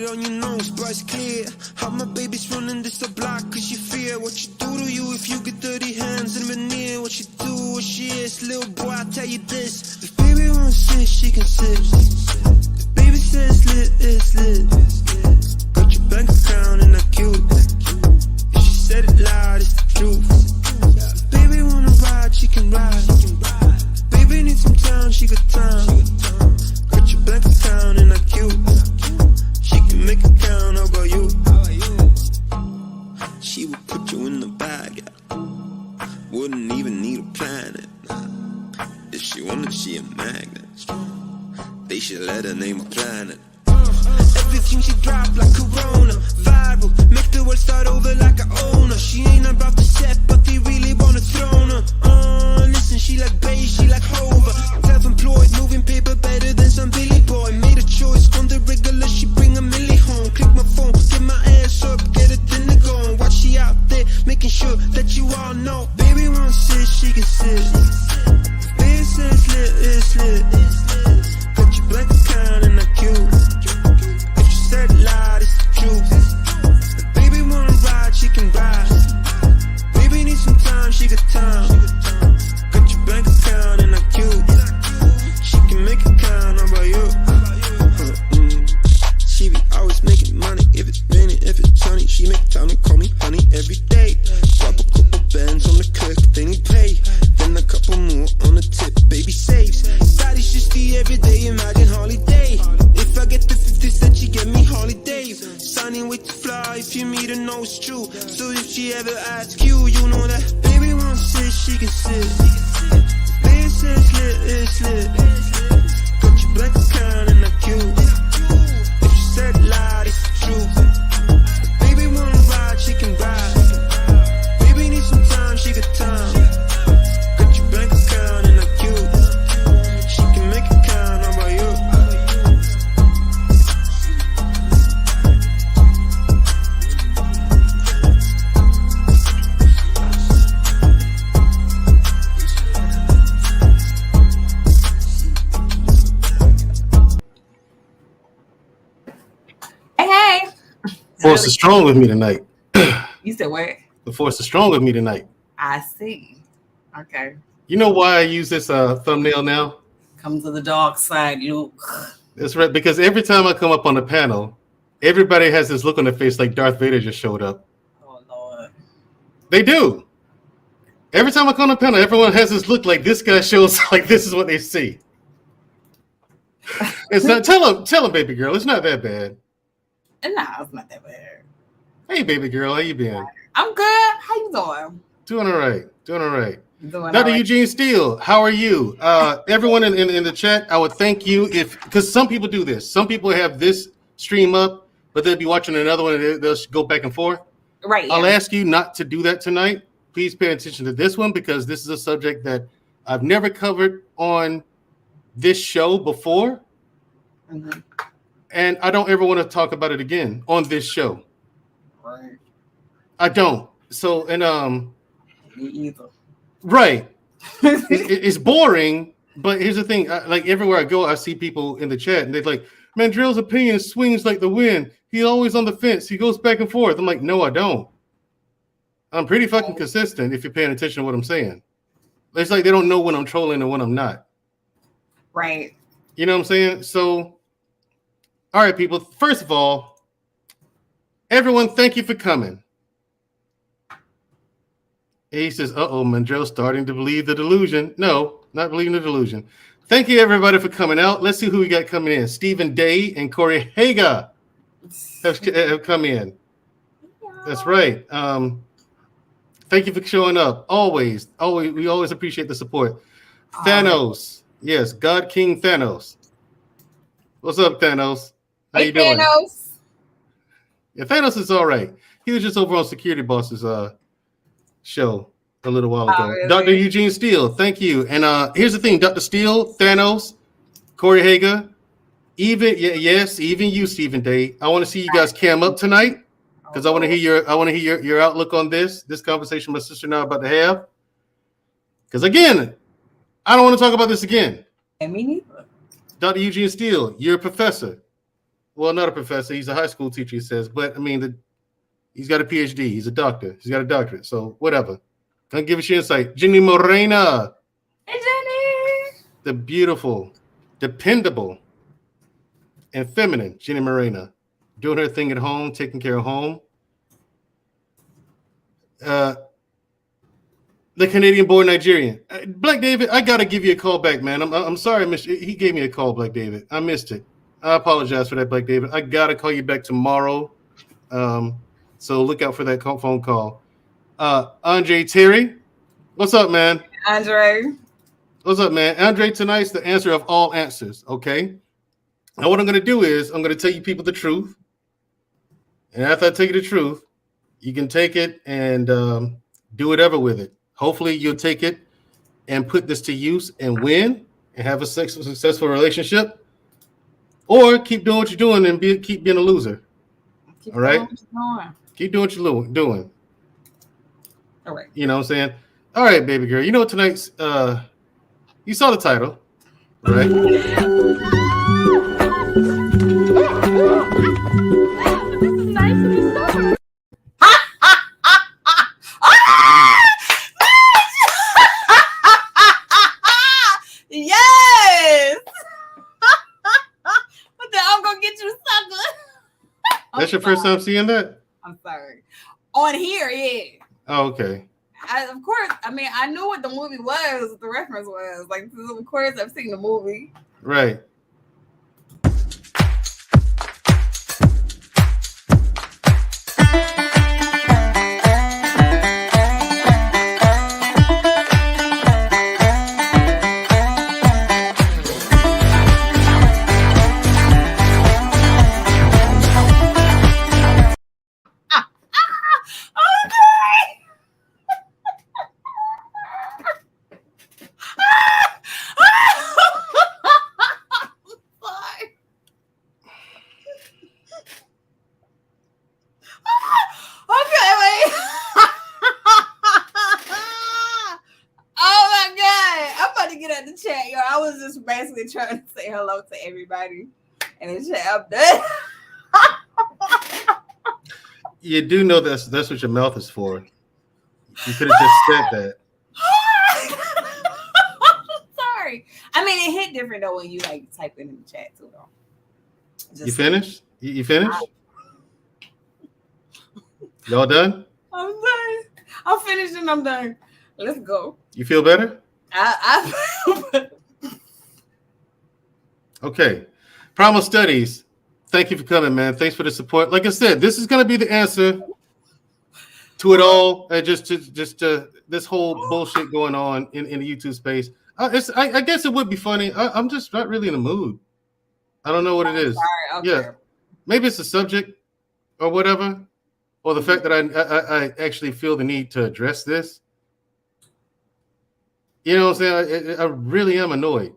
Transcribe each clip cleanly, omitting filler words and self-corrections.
it on your nose, but it's clear how my baby's running this a block, cause you fear what you do to you if you get dirty hands and veneer. What you do, what she is, little boy, I tell you this. If baby wants sit, she can sit. If baby says lit, it's lit. Got your bank account and that cute. If she said it loud, it's the truth. If baby wanna ride, she can ride. If baby needs some time, she got time. Got your bank account and that cute. She can make it count, how about you? She would put you in the bag, yeah. Wouldn't even need a planet. If she wanted, she a magnet. They should let her name a planet. Everything she drop like Corona, viral, make the world start over like a owner. She ain't about to set, but they really wanna throne her. Listen, she like Bay, she like Hover. Self-employed, moving paper better than some Billy Boy. Made a choice on the regular, she bring a milli home. Click my phone, get my ass up, get a dinner going. Watch she out there, making sure that you all know. Baby wants sit, she can sit. Baby says lit, it's lit. Got your black account and that cute. If she said it loud, it's the truth. If baby wanna ride, she can ride. Baby needs some time, she got time. Got your bank account and that cute. She can make it count, how about you? She be always making money, if it's raining, if it's sunny. She make time to call me honey every day. Drop a couple bands on the cook, they need pay. Then a couple more on the tip, baby saves. Body's just the everyday, imagine holiday. If I get the 50 cents, she get me holidays. Signing with the fly, if you meet her, know it's true. So if she ever asks you, you know that baby wants sit, she can sit. Baby says lit, it's lit. Got your black account and that cute. If she said it loud, it's the truth. If baby wanna ride, she can ride. Baby needs some time, she got time. Got your bank account and that cute. She can make it count, how about you? Hey. Force is strong with me tonight. You said what? The force is strong with me tonight. I see. Okay. You know why I use this thumbnail now? Come to the dark side, Luke. That's right, because every time I come up on the panel, everybody has this look on their face like Darth Vader just showed up. Oh, Lord. They do. Every time I come on the panel, everyone has this look like this guy shows like this is what they see. It's not. Tell him, baby girl, it's not that bad. Nah, it's not that bad. Hey, baby girl, how you been? I'm good. How you doing? Doing all right. Doing all right. Doing Dr. all right. Eugene Steele, how are you? Everyone in the chat, I would thank you because some people do this. Some people have this stream up, but they'll be watching another one and they'll go back and forth. Right. I'll ask you not to do that tonight. Please pay attention to this one because this is a subject that I've never covered on this show before. Mm-hmm. And I don't ever want to talk about it again on this show. Right. I don't. So, and Me either. right. It's boring, but here's the thing. Like everywhere I go, I see people in the chat and they're like, Mandrell's opinion swings like the wind. He's always on the fence. He goes back and forth. I'm like, no, I don't. I'm pretty fucking consistent if you're paying attention to what I'm saying. It's like they don't know when I'm trolling and when I'm not. Right. You know what I'm saying? So, all right, people. First of all, everyone, thank you for coming. He says, uh-oh, Mandrell's starting to believe the delusion. No, not believing the delusion. Thank you, everybody, for coming out. Let's see who we got coming in. Stephen Day and Corey Haga have come in. That's right. Thank you for showing up. Always. We always appreciate the support. Thanos. Yes, God King Thanos. What's up, Thanos? How you doing? Thanos. Yeah, Thanos is all right. He was just over on Security Boss's show a little while ago. Really? Dr. Eugene Steele, thank you. And here's the thing, Dr. Steele, Thanos, Corey Haga, even you, Stephen Day. I want to see you guys cam up tonight because I want to hear your outlook on this conversation my sister and I are about to have. Because again, I don't want to talk about this again. And me neither. Dr. Eugene Steele, you're a professor. Well, not a professor. He's a high school teacher, he says. But, I mean, he's got a PhD. He's a doctor. He's got a doctorate. So, whatever. Gonna give us your insight. Jenny Morena. Hey, Jenny. The beautiful, dependable, and feminine Jenny Morena. Doing her thing at home, taking care of home. The Canadian-born Nigerian. Black David, I got to give you a call back, man. I'm sorry, he gave me a call, Black David. I missed it. I apologize for that, Black David. I got to call you back tomorrow. So look out for that phone call. Andre Terry, what's up, man? Andre. What's up, man? Andre, tonight's the answer of all answers, okay? Now what I'm going to do is I'm going to tell you people the truth. And after I tell you the truth, you can take it and do whatever with it. Hopefully you'll take it and put this to use and win and have a successful relationship, or keep doing what you're doing and keep being a loser. All right? Keep doing what you're doing. All right. You know what I'm saying? All right, baby girl. You know tonight's you saw the title, right? Yes. I'm gonna get you, sucker. That's your first time seeing that? I'm sorry. On here, yeah. Oh, okay. Of course. I mean, I knew what the movie was, what the reference was. Like, of course, I've seen the movie. Right. Basically trying to say hello to everybody and it's I'm done. You do know that's what your mouth is for. You could have just said that. Sorry. I mean, it hit different though when you like type it in the chat too though. You finished? You finished? Y'all done? I'm done. I'm finished and I'm done. Let's go. You feel better? I feel better. Okay. Primal Studies. Thank you for coming, man. Thanks for the support. Like I said, this is going to be the answer to it all. Just this whole bullshit going on in the YouTube space. I guess it would be funny. I'm just not really in the mood. I don't know what it is. Sorry, okay. Yeah. Maybe it's the subject or whatever, or the fact that I actually feel the need to address this. You know what I'm saying? I really am annoyed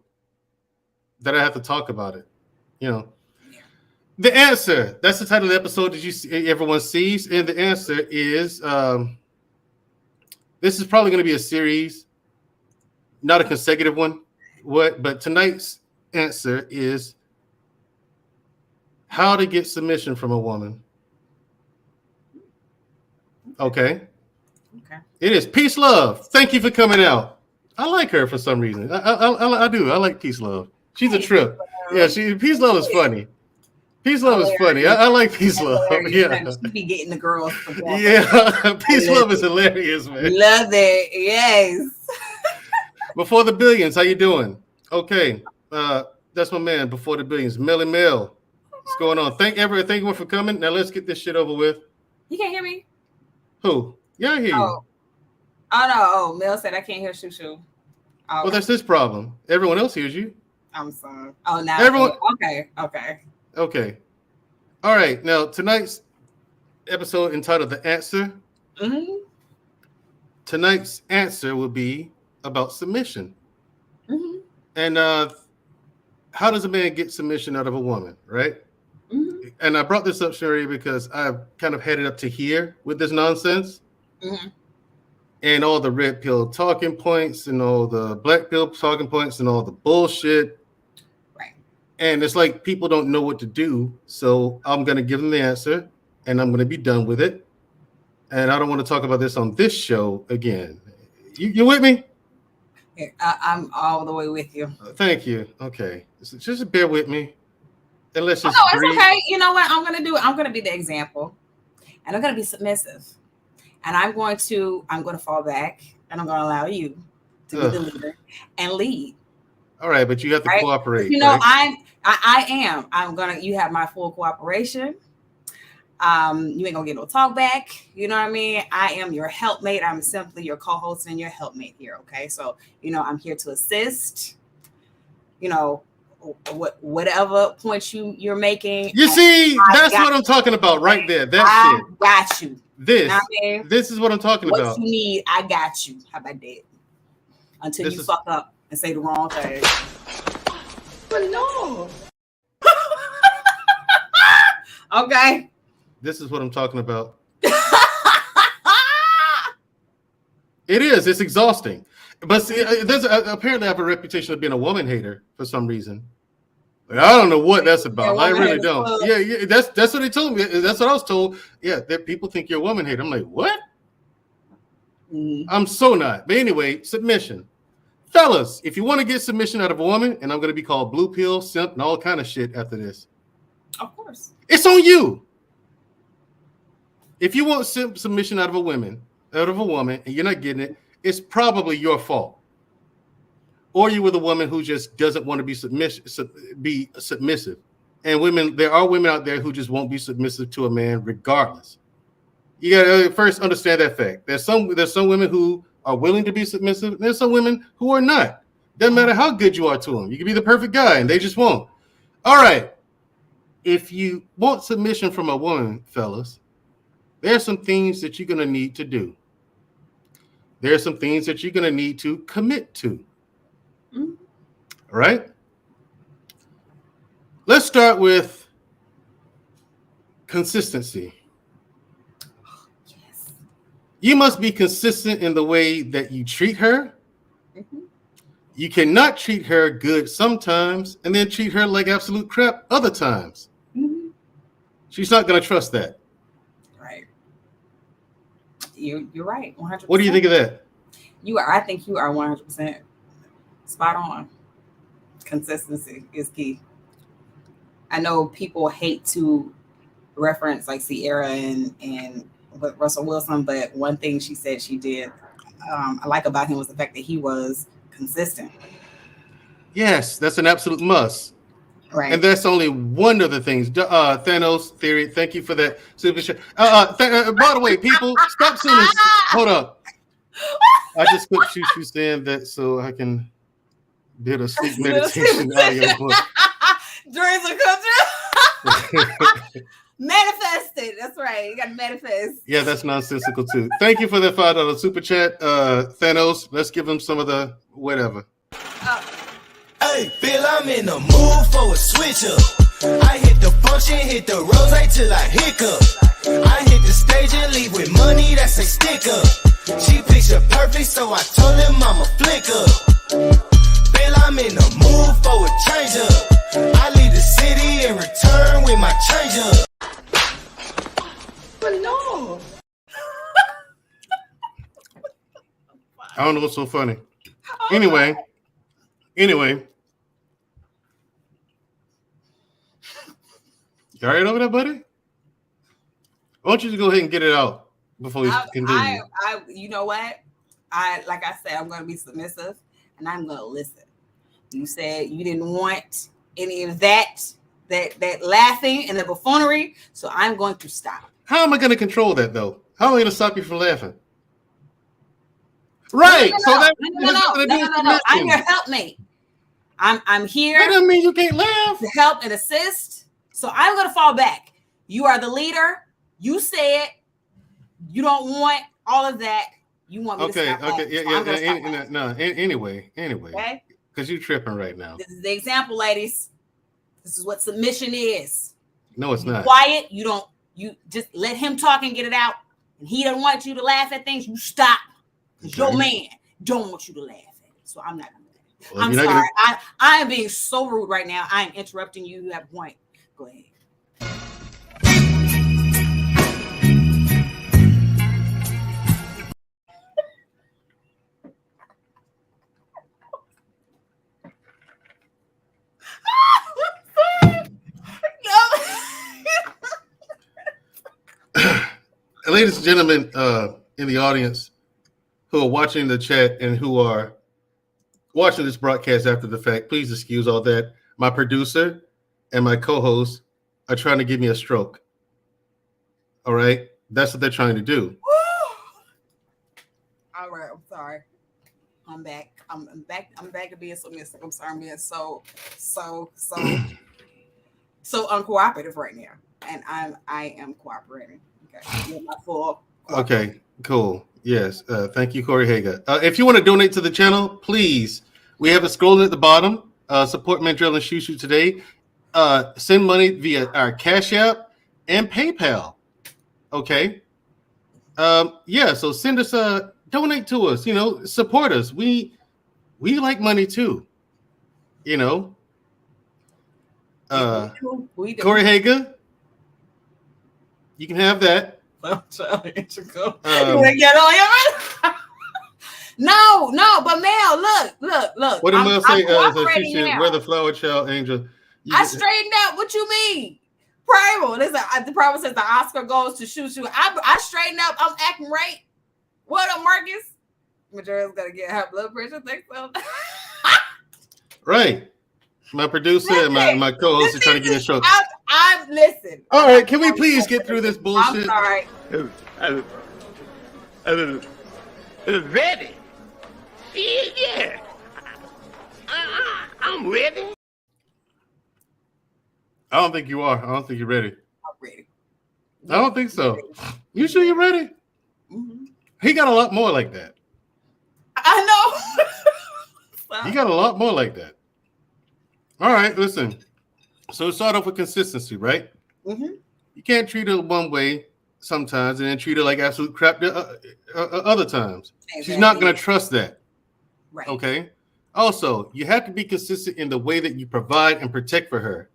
that I have to talk about it. You know, the answer, that's the title of the episode that everyone sees. And the answer is, this is probably going to be a series, not a consecutive one. But tonight's answer is how to get submission from a woman. Okay. It is Peace Love. Thank you for coming out. I like her for some reason. I do. I like Peace Love. She's a trip. Yeah, Peace Love is funny. Peace Love is funny. I like Peace Love. Yeah. She be getting the girls. Yeah, Peace Love is hilarious, man. Love it. Yes. Before the Billions, how you doing? Okay, that's my man. Before the Billions, Melly Mel. What's going on? Thank everyone for coming. Now let's get this shit over with. You can't hear me? Who? Yeah, I hear you. Oh no. Oh, Mel said I can't hear Shoo Shoo. Oh. Well, that's this problem. Everyone else hears you. I'm sorry. Oh, now everyone. Okay. All right. Now tonight's episode entitled "The Answer." Mm-hmm. Tonight's answer will be about submission. Mm-hmm. And how does a man get submission out of a woman, right? Mm-hmm. And I brought this up, Sherry, because I've kind of headed up to here with this nonsense. Mm-hmm. And all the red pill talking points and all the black pill talking points and all the bullshit. Right. And it's like people don't know what to do. So I'm going to give them the answer and I'm going to be done with it. And I don't want to talk about this on this show again. You with me? I'm all the way with you. Thank you. Okay. Just bear with me. And let's just it's okay. You know what I'm going to do? I'm going to be the example. And I'm going to be submissive. And I'm going to fall back. And I'm going to allow you to be the leader and lead. All right, but you have to cooperate. You know, right? I am. You have my full cooperation. You ain't gonna get no talk back. You know what I mean? I am your helpmate. I'm simply your co-host and your helpmate here. Okay. So, you know, I'm here to assist, you know, whatever points you're making. You see, that's what I'm talking about right there. I got you. This, you know what I mean? This is what I'm talking about. What you need, I got you. How about that? Until you fuck up and say the wrong thing. But no. Okay. This is what I'm talking about. It is. It's exhausting. But see, apparently I have a reputation of being a woman hater for some reason. Like, I don't know what that's about. I really don't. Yeah, that's what they told me. That's what I was told. Yeah, that people think you're a woman hater. I'm like, what? I'm so not. But anyway, submission. Fellas, if you want to get submission out of a woman, and I'm going to be called blue pill, simp, and all kind of shit after this. Of course. It's on you. If you want submission out of a woman, and you're not getting it, it's probably your fault. Or you were the woman who just doesn't want to be submissive. And there are women out there who just won't be submissive to a man regardless. You gotta first understand that fact. There's some women who are willing to be submissive. And there's some women who are not. Doesn't matter how good you are to them. You can be the perfect guy and they just won't. All right. If you want submission from a woman, fellas, there's some things that you're going to need to do. There's some things that you're going to need to commit to. All right. Let's start with consistency. Yes. You must be consistent in the way that you treat her. You cannot treat her good sometimes and then treat her like absolute crap other times. She's not going to trust that. Right. You're right. 100%. What do you think of that? I think you are 100% spot on. Consistency is key. I know people hate to reference like Sierra and Russell Wilson, but one thing she said she did I like about him was the fact that he was consistent. Yes, that's an absolute must. Right. And that's only one of the things. Thanos theory. Thank you for that. By the way, people, stop saying. Hold up. I just put Shushu saying that so I can did a sleep meditation audio book. Dreams will come true. Manifested. That's right. You got to manifest. Yeah, that's nonsensical too. Thank you for that $5 super chat, Thanos. Let's give him some of the whatever. Hey, feel I'm in the mood for a switch up. I hit the function, hit the rose till I hiccup. I hit the stage and leave with money that's a stick up. She picture perfect, so I told him I'm a flick up. Feel I'm in the mood for a change up. I leave the city and return with my change up. But no. I don't know what's so funny. Anyway. You all right over there, buddy? Why don't you just go ahead and get it out before we continue? You know what? Like I said, I'm going to be submissive and I'm going to listen. You said you didn't want any of that laughing and the buffoonery, so I'm going to stop. How am I going to control that, though? How am I going to stop you from laughing? Right. No. I'm your helpmate. I'm here. That doesn't mean you can't laugh. To help and assist. So I'm going to fall back. You are the leader. You said you don't want all of that. You want me to stop. Okay. Anyway. Okay. Because you're tripping right now. This is the example, ladies. This is what submission is. No, it's not. Quiet. You just let him talk and get it out. And he doesn't want you to laugh at things. You stop. Because your man don't want you to laugh at it. So I'm not going to do that. Well, I'm sorry. I am being so rude right now. I am interrupting you. You have a point. Go ahead. Ladies and gentlemen in the audience who are watching the chat and who are watching this broadcast after the fact, please excuse all that. My producer and my co-host are trying to give me a stroke. All right? That's what they're trying to do. All right, I'm sorry. I'm back. I'm back. I'm back to being submissive. I'm sorry, I'm being so uncooperative right now. And I am cooperating. Okay. My full Okay, cool. Yes. Thank you, Corey Hager. If you want to donate to the channel, please. We have it scrolling at the bottom. Support Mandrell and Shushu today. Send money via our Cash App and PayPal. Okay. Yeah, so send us donate to us, support us. We like money too. we do. Corey Hager, you can have that. No, but Mel, look. What did Mel say? Cooperating now. We're the flower child angel. I straightened out. What you mean? Primal. The problem says the Oscar goes to Shushu. I straightened up. I'm acting right. What up, Marcus? Mandrell's gonna get high blood pressure. Thanks, so. Right. My producer and my co-host are trying to get in show. I'm listen. All right, can we please get through this bullshit? I'm sorry. Ready? Yeah. I'm ready. I don't think you are. I don't think you're ready. I'm ready. I don't think so. You sure you're ready? Mm-hmm. He got a lot more like that. I know. He got a lot more like that. All right, listen. So start off with consistency, right? Mm-hmm. You can't treat her one way sometimes and then treat her like absolute crap other times. Exactly. She's not going to trust that. Right. Okay. Also, you have to be consistent in the way that you provide and protect for her.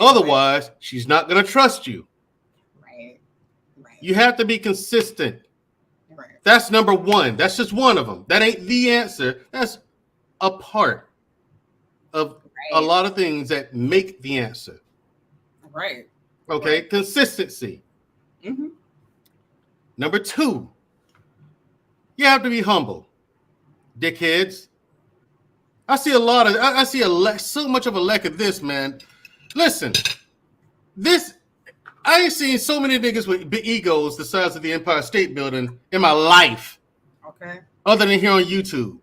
Otherwise, she's not going to trust you. Right. You have to be consistent. Right. That's number one. That's just one of them. That ain't the answer. That's a part of a lot of things that make the answer. Right. Okay. Right. Consistency. Mm-hmm. Number two, you have to be humble. Dickheads. I see so much of a lack of this, man. Listen, I ain't seen so many niggas with big egos the size of the Empire State Building in my life. Okay. Other than here on YouTube.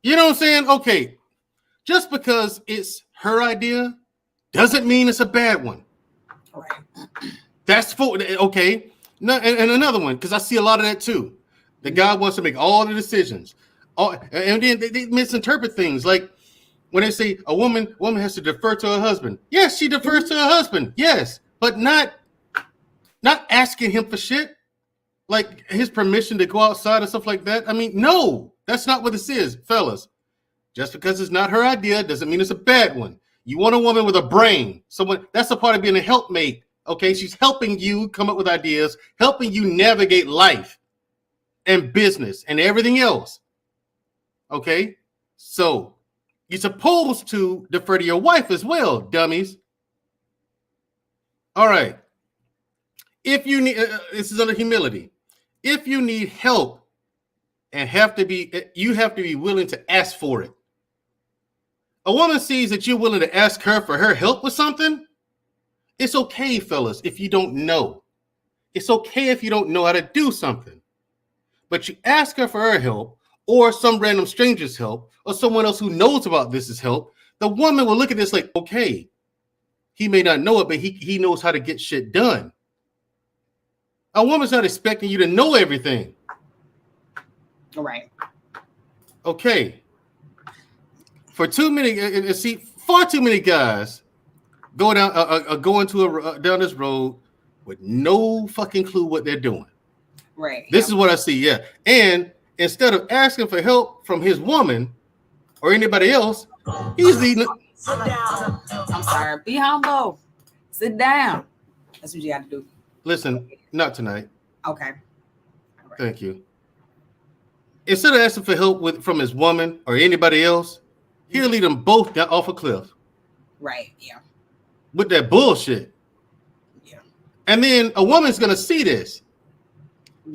You know what I'm saying? Okay. Just because it's her idea doesn't mean it's a bad one. Right. That's okay. No, and another one, because I see a lot of that too. The guy wants to make all the decisions. And then they misinterpret things. Like when they say a woman has to defer to her husband. Yes, she defers to her husband. Yes, but not asking him for shit. Like his permission to go outside and stuff like that. I mean, no, that's not what this is, fellas. Just because it's not her idea doesn't mean it's a bad one. You want a woman with a brain. That's a part of being a helpmate. Okay, she's helping you come up with ideas, helping you navigate life and business and everything else. Okay, so you're supposed to defer to your wife as well, dummies. All right. If you need, this is under humility. If you need help and you have to be willing to ask for it. A woman sees that you're willing to ask her for her help with something. It's okay, fellas, if you don't know. It's okay if you don't know how to do something. But you ask her for her help or some random stranger's help or someone else who knows about this is help. The woman will look at this like, okay, he may not know it, but he knows how to get shit done. A woman's not expecting you to know everything. All right. Okay. Far too many guys go down down this road with no fucking clue what they're doing. Right. This is what I see. Yeah. And instead of asking for help from his woman, or anybody else, he's leading. I'm sorry. Be humble. Sit down. That's what you got to do. Listen, not tonight. Okay. All right. Thank you. Instead of asking for help from his woman or anybody else, he'll lead them both down off a cliff. Right. Yeah. With that bullshit. Yeah. And then a woman's gonna see this.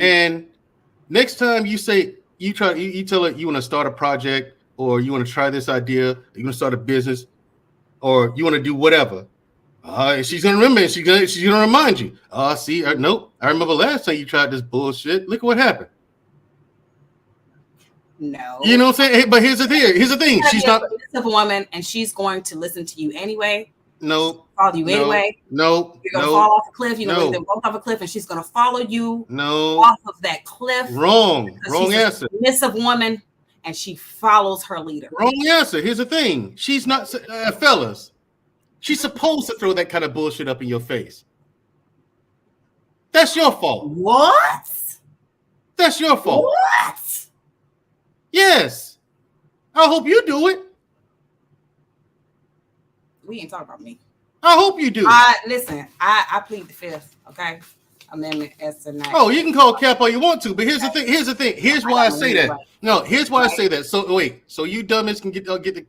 And next time you say you tell her you want to start a project, or you want to try this idea, or you want to start a business, or you want to do whatever. She's gonna remember it. She's gonna remind you. Nope. I remember last time you tried this bullshit. Look at what happened. No. You know what I'm saying? But here's the thing. She's not a woman, and she's going to listen to you anyway. No. Follow you anyway. No. You're gonna fall off a cliff. You're gonna leave them both off a cliff, and she's gonna follow you. Off of that cliff. Wrong answer. A submissive woman, and she follows her leader. Wrong answer. Here's the thing. She's not, fellas. She's supposed to throw that kind of bullshit up in your face. That's your fault. What? That's your fault. What? Yes. I hope you do it. We ain't talking about me. I hope you do. Listen, I plead the fifth, okay? Amendment as tonight. Oh, you can call Cap all you want to, but here's the thing. Here's why I say that. No, here's why I say that. So wait, so you dummies can get the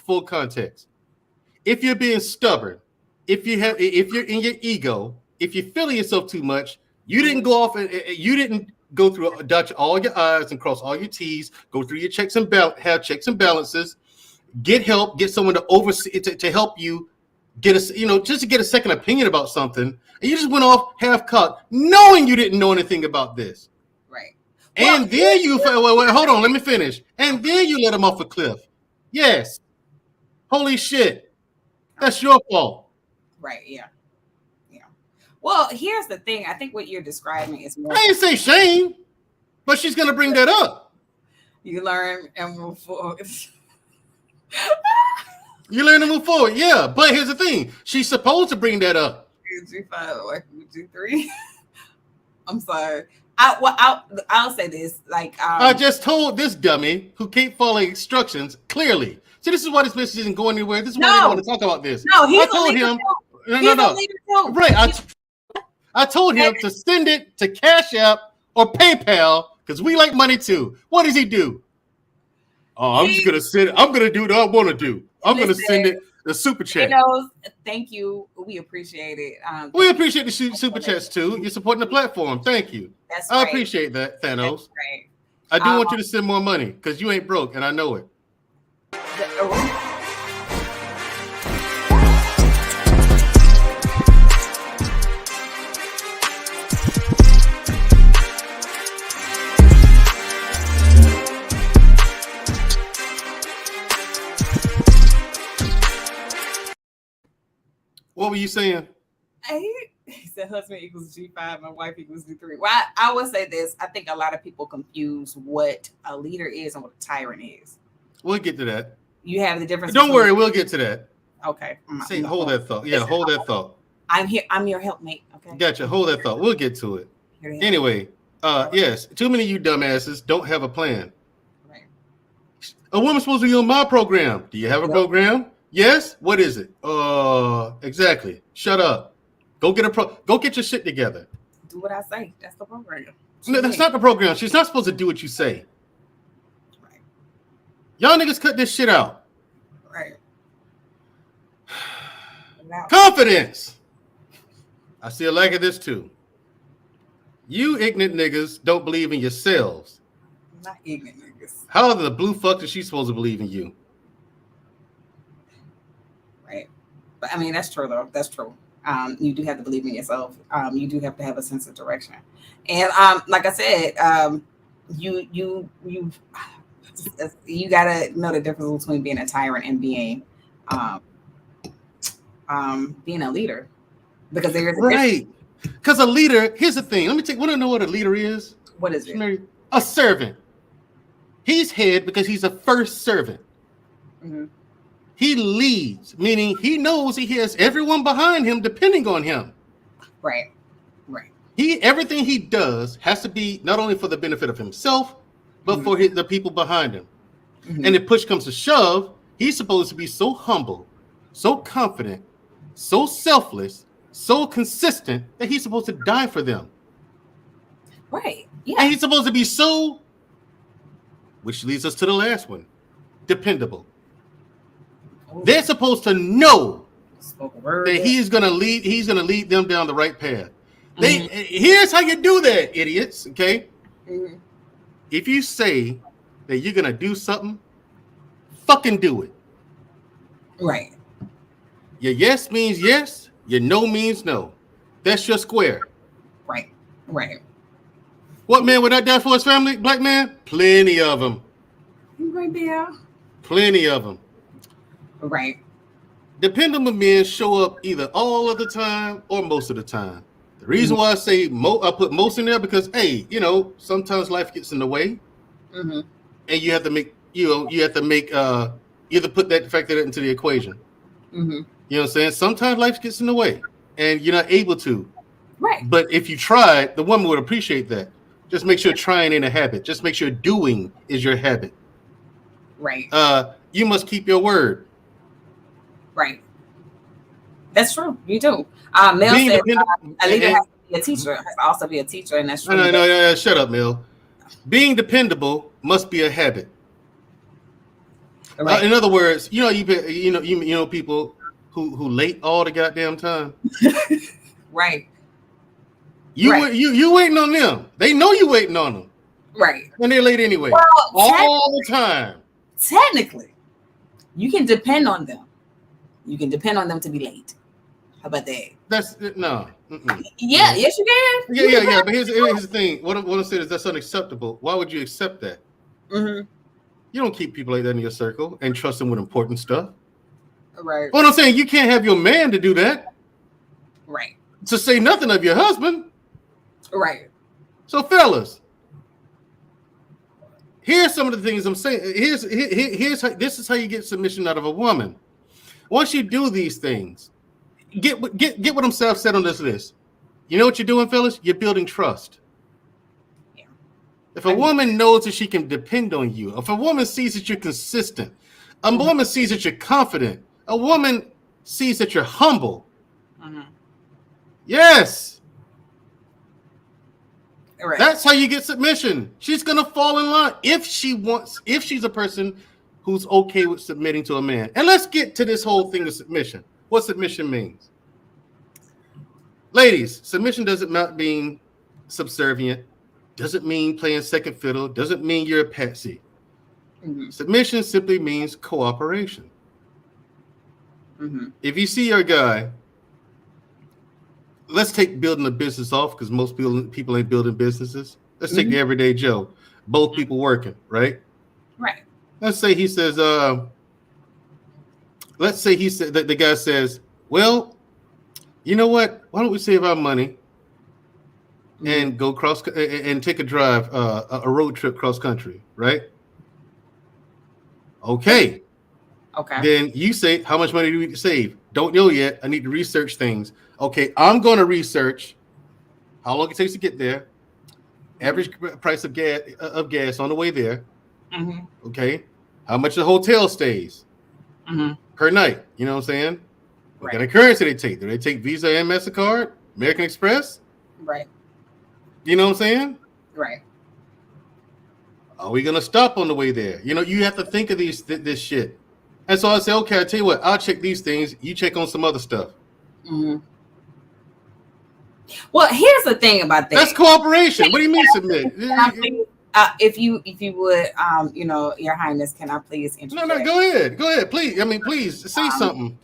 full context. If you're being stubborn, if you're in your ego, if you're feeling yourself too much, you didn't go off and you didn't go through dot all your I's and cross all your T's, go through your checks and have checks and balances, get help, get someone to oversee to help you get just to get a second opinion about something, and you just went off half-cocked, knowing you didn't know anything about this. Right. And then you wait, hold on, let me finish. And then you let him off a cliff. Yes. Holy shit. That's your fault. Right, yeah. Well, here's the thing. I think what you're describing is more. I didn't say shame, but she's gonna bring that up. You learn and move forward. You learn to move forward, yeah. But here's the thing: she's supposed to bring that up. G5 working with G3. I'm sorry. I'll say this. I just told this dummy who keep following instructions clearly. See, this is why this bitch isn't going anywhere. This is why we want to talk about this. No, I told him. No. Right. I told him to send it to Cash App or PayPal because we like money too. What does he do? Oh, I'm just gonna send it. I'm gonna do what I want to do. I'm gonna send it the super chat. Thank you. We appreciate it. We appreciate the super chats too. You're supporting the platform. Thank you. That's right. I appreciate that, Thanos. That's right. I do want you to send more money because you ain't broke, and I know it. What were you saying? He said husband equals G5, my wife equals G3. Well, I would say this. I think a lot of people confuse what a leader is and what a tyrant is. We'll get to that. You have the difference. Don't worry, we'll get to that. Okay. Hold that thought. Yeah, hold that thought. I'm here. I'm your helpmate. Okay. Gotcha. Hold that thought. We'll get to it. Anyway, yes, too many of you dumbasses don't have a plan. Right. A woman's supposed to be on my program. Do you have a program? Yes. What is it? Exactly. Shut up. Go get your shit together. Do what I say. That's the program. No, that's not the program. She's not supposed to do what you say. Right. Y'all niggas cut this shit out. Right. Confidence. I see a lack of this too. You ignorant niggas don't believe in yourselves. Not ignorant niggas. How the blue fuck is she supposed to believe in you? Right. But I mean, that's true though. That's true. You do have to believe in yourself. You do have to have a sense of direction. And like I said, you gotta know the difference between being a tyrant and being a leader. Because there is right. Because a leader, here's the thing. Want to know what a leader is? What is it? A servant. He's head because he's a first servant. Mm-hmm. He leads, meaning he knows he has everyone behind him depending on him. Right. Everything he does has to be not only for the benefit of himself, but for the people behind him. Mhm. And if push comes to shove, he's supposed to be so humble, so confident, so selfless, so consistent that he's supposed to die for them. Right. Yeah. And he's supposed to be so, which leads us to the last one, dependable. Ooh. They're supposed to know Spoken word. that he's gonna lead them down the right path. Here's how you do that, idiots. Okay, Mhm. if you say that you're gonna do something, fucking do it. Right. Your yes means yes, your no means no. That's your square. Right. Right. What man would not die for his family? Black man? Plenty of them. Right there. Plenty of them. Right. Dependable men show up either all of the time or most of the time. The reason why I say I put most in there because, hey, sometimes life gets in the way, Mm-hmm. and you have to make either put that factor into the equation. Mm-hmm. You know what I'm saying? Sometimes life gets in the way, and you're not able to. Right. But if you tried, the woman would appreciate that. Just make sure trying ain't a habit. Just make sure doing is your habit. Right. You must keep your word. Right. That's true. You do. Mel Being said dependent- a leader has to be a teacher, has to also be a teacher, and that's true. No, shut up, Mel. Being dependable must be a habit. Right. In other words, you people who late all the goddamn time. Right. You Right. you waiting on them. They know you waiting on them, Right. and they're late anyway. Well, all the time. Technically, you can depend on them. You can depend on them to be late. How about that? That's no. Mm-mm. Yeah. Yes, you can. Yeah. But here's the thing. What I'm saying is that's unacceptable. Why would you accept that? Mm-hmm. You don't keep people like that in your circle and trust them with important stuff. Right. What I'm saying, you can't have your man to do that. Right. To say nothing of your husband. Right. So, fellas, here's some of the things I'm saying. This is how you get submission out of a woman. Once you do these things, get what I'm said on this list. You know what you're doing, fellas? You're building trust. Yeah. If a woman knows that she can depend on you, if a woman sees that you're consistent, a woman sees that you're confident, a woman sees that you're humble. Mm-hmm. Yes. Right. That's how you get submission. She's gonna fall in line if she's a person who's okay with submitting to a man. And let's get to this whole thing of submission. What submission means. Ladies, submission doesn't mean being subservient, doesn't mean playing second fiddle, doesn't mean you're a patsy. Mm-hmm. Submission simply means cooperation. Mm-hmm. If you see your guy, let's take building a business off because most people ain't building businesses. Let's take the everyday Joe. Both people working, right? Right. Let's say he says, the guy says, well, you know what? Why don't we save our money and go and take a drive, a road trip cross country, right? Okay. Okay. Then you say, how much money do we need to save? Don't know yet. I need to research things. Okay, I'm going to research how long it takes to get there, average price of gas on the way there. Mm-hmm. Okay, how much the hotel stays per night. You know what I'm saying? What kind of currency they take? Do they take Visa and MasterCard, American Express? Right. You know what I'm saying? Right. Are we going to stop on the way there? You have to think of this shit. And so I say, okay, I tell you what, I'll check these things. You check on some other stuff. Mm-hmm. Well, here's the thing about that. That's cooperation. What do you mean submit? If you would, Your Highness, can I please interject? No, go ahead, please. I mean, please say something.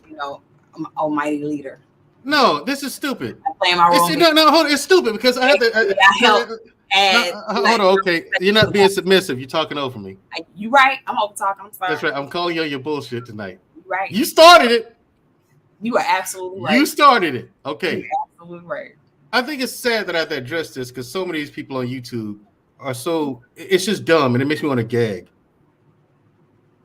Almighty leader. No, this is stupid. I'm playing my role. Hold on. It's stupid because I have to. Hold on. Okay, you're not being submissive. You're talking over me. You right. I'm over talking. I'm sorry. That's right. I'm calling you on your bullshit tonight. You right. You started it. You are absolutely right. You started it. Okay. You're absolutely right. I think it's sad that I have to address this because so many of these people on YouTube are it's just dumb and it makes me want to gag.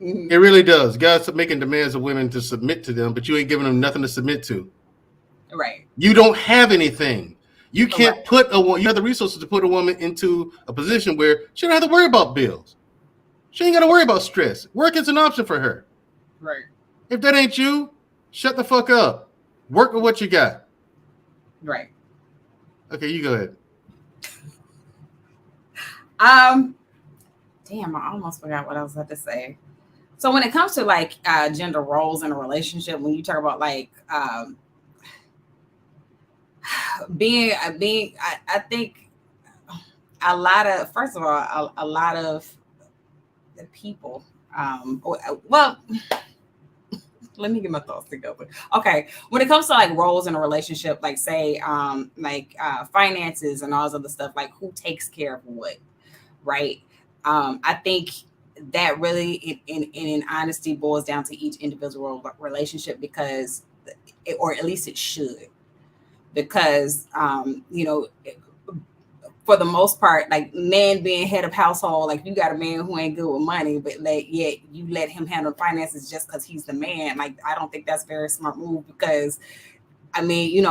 Mm-hmm. It really does. Guys are making demands of women to submit to them, but you ain't giving them nothing to submit to. Right. You don't have anything. You can't you have the resources to put a woman into a position where she don't have to worry about bills. She ain't got to worry about stress. Work is an option for her. Right. If that ain't you, shut the fuck up. Work with what you got. Right. Okay, you go ahead. Damn, I almost forgot what I was about to say. So when it comes to like gender roles in a relationship, when you talk about like I think a lot of, first of all, a lot of the people, well, let me get my thoughts together. Okay, when it comes to like roles in a relationship, like say finances and all this other stuff, like who takes care of what, right? I think that really in honesty boils down to each individual relationship, because or at least it should, because for the most part, like man being head of household, like you got a man who ain't good with money, but yet you let him handle finances just because he's the man. Like, I don't think that's a very smart move, because I mean,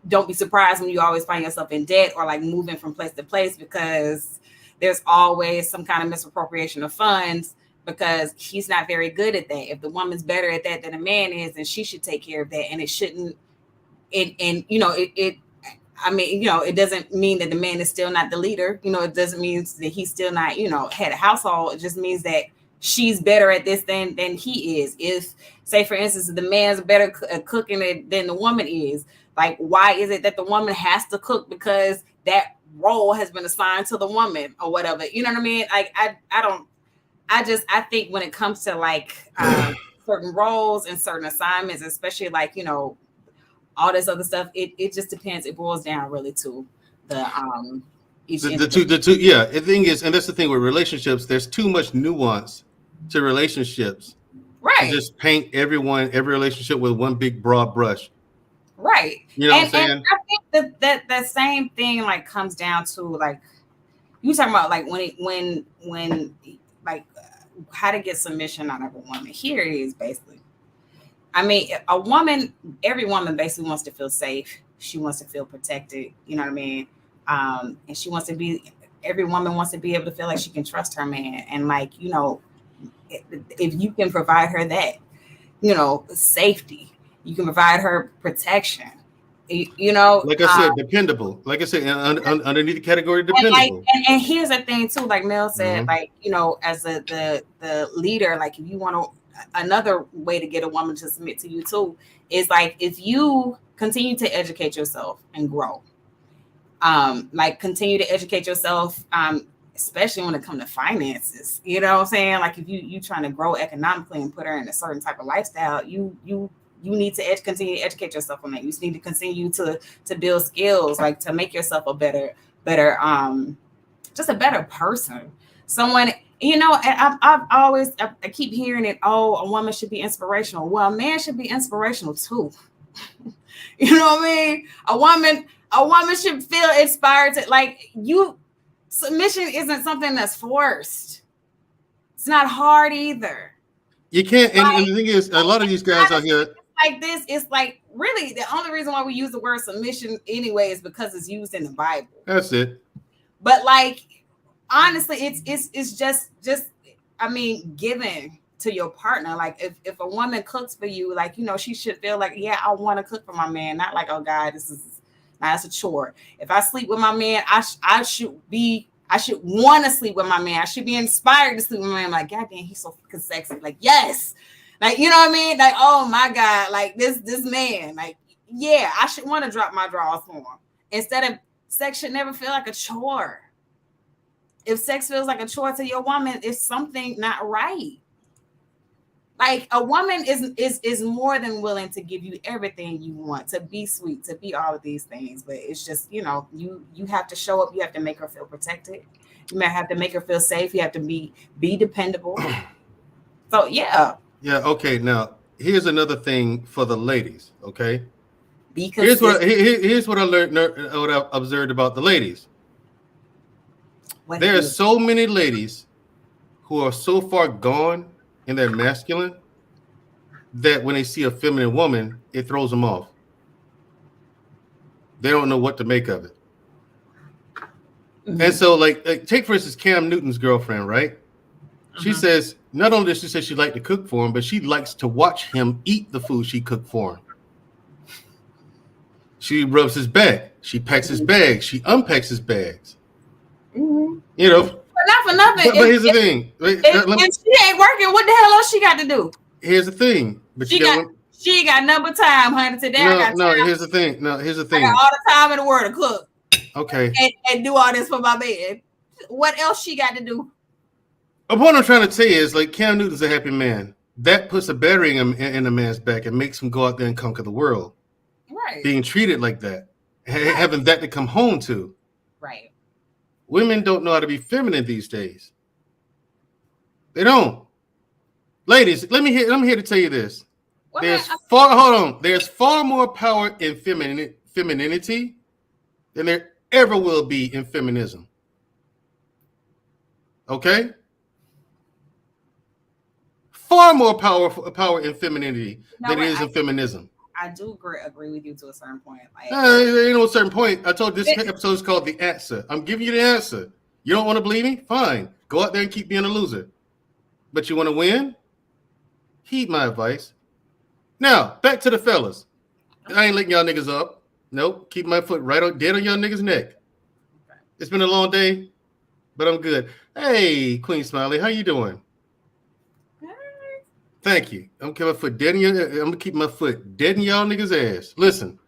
don't be surprised when you always find yourself in debt or like moving from place to place, because there's always some kind of misappropriation of funds, because he's not very good at that. If the woman's better at that than a man is, then she should take care of that. And it shouldn't, it doesn't mean that the man is still not the leader. It doesn't mean that he's still not, head of household. It just means that she's better at this than he is. If, say, for instance, the man's better at cooking than the woman is, like, why is it that the woman has to cook because that role has been assigned to the woman or whatever? You know what I mean? Like, I think when it comes to like certain roles and certain assignments, especially like, all this other stuff, it just depends. It boils down really to the two. Yeah, the thing is, and that's the thing with relationships, there's too much nuance to relationships, right? To just paint every relationship with one big broad brush, right? You know what I'm saying? And I think that same thing like comes down to like you talking about like when like how to get submission out of a woman. Here it is basically. I mean, every woman basically wants to feel safe. She wants to feel protected. You know what I mean? And every woman wants to be able to feel like she can trust her man. And like, if you can provide her that, safety, you can provide her protection, like I said, dependable. Like I said, underneath the category dependable. And here's the thing too, like Mel said, like, as the leader, like if you want to, another way to get a woman to submit to you too is like if you continue to educate yourself and grow, like continue to educate yourself, especially when it comes to finances. You know what I'm saying? Like if you trying to grow economically and put her in a certain type of lifestyle, you need to continue to educate yourself on that. You just need to continue to build skills, like to make yourself a better just a better person. Someone. And I keep hearing it. Oh, a woman should be inspirational. Well, a man should be inspirational too. You know what I mean? A woman should feel inspired to like you. Submission isn't something that's forced. It's not hard either. You can't. And the thing is, a lot of these guys out here like this. It's like really the only reason why we use the word submission anyway is because it's used in the Bible. That's it. But like. Honestly, it's just I mean, giving to your partner. Like if a woman cooks for you, like she should feel like, yeah, I want to cook for my man, not like, oh God, that's a chore. If I sleep with my man, I should want to sleep with my man. I should be inspired to sleep with my man. I'm like, God damn, he's so fucking sexy. Like, yes, like you know what I mean? Like, oh my God, like this man, like, yeah, I should want to drop my drawers for him. Instead of sex should never feel like a chore. If sex feels like a chore to your woman, it's something not right. Like a woman is more than willing to give you everything you want, to be sweet, to be all of these things. But it's just, you have to show up. You have to make her feel protected. You might have to make her feel safe. You have to be dependable. So yeah. Yeah. Okay. Now here's another thing for the ladies. Okay. Because here's what I learned. What I observed about the ladies. There are so many ladies who are so far gone in their masculine that when they see a feminine woman, it throws them off. They don't know what to make of it. Mm-hmm. And so, like, take for instance, Cam Newton's girlfriend, right? She says, not only does she say she likes to cook for him, but she likes to watch him eat the food she cooked for him. She rubs his back. She packs his bags. She unpacks his bags. You know. But not for nothing. But here's the thing. If she ain't working, what the hell else she got to do? Here's the thing. But she ain't got number time, honey. Today I got time. Here's the thing. Here's the thing. I got all the time in the world to cook. Okay. And do all this for my man. What else she got to do? What I'm trying to say is, like, Cam Newton's a happy man. That puts a battery in a man's back and makes him go out there and conquer the world. Right. Being treated like that. Having that to come home to. Right. Women don't know how to be feminine these days. They don't. Ladies, I'm here to tell you this. There's far more power in femininity than there ever will be in feminism. Okay? Far more power in femininity than it is in feminism. I do agree with you to a certain point. Like, there ain't no certain point. I told this episode is called The Answer. I'm giving you the answer. You don't want to believe me? Fine. Go out there and keep being a loser. But you want to win? Heed my advice. Now, back to the fellas. I ain't letting y'all niggas up. Nope. Keep my foot dead on y'all niggas' neck. It's been a long day, but I'm good. Hey, Queen Smiley, how you doing? Thank you. I'm gonna keep my foot dead in y'all niggas' ass. Listen,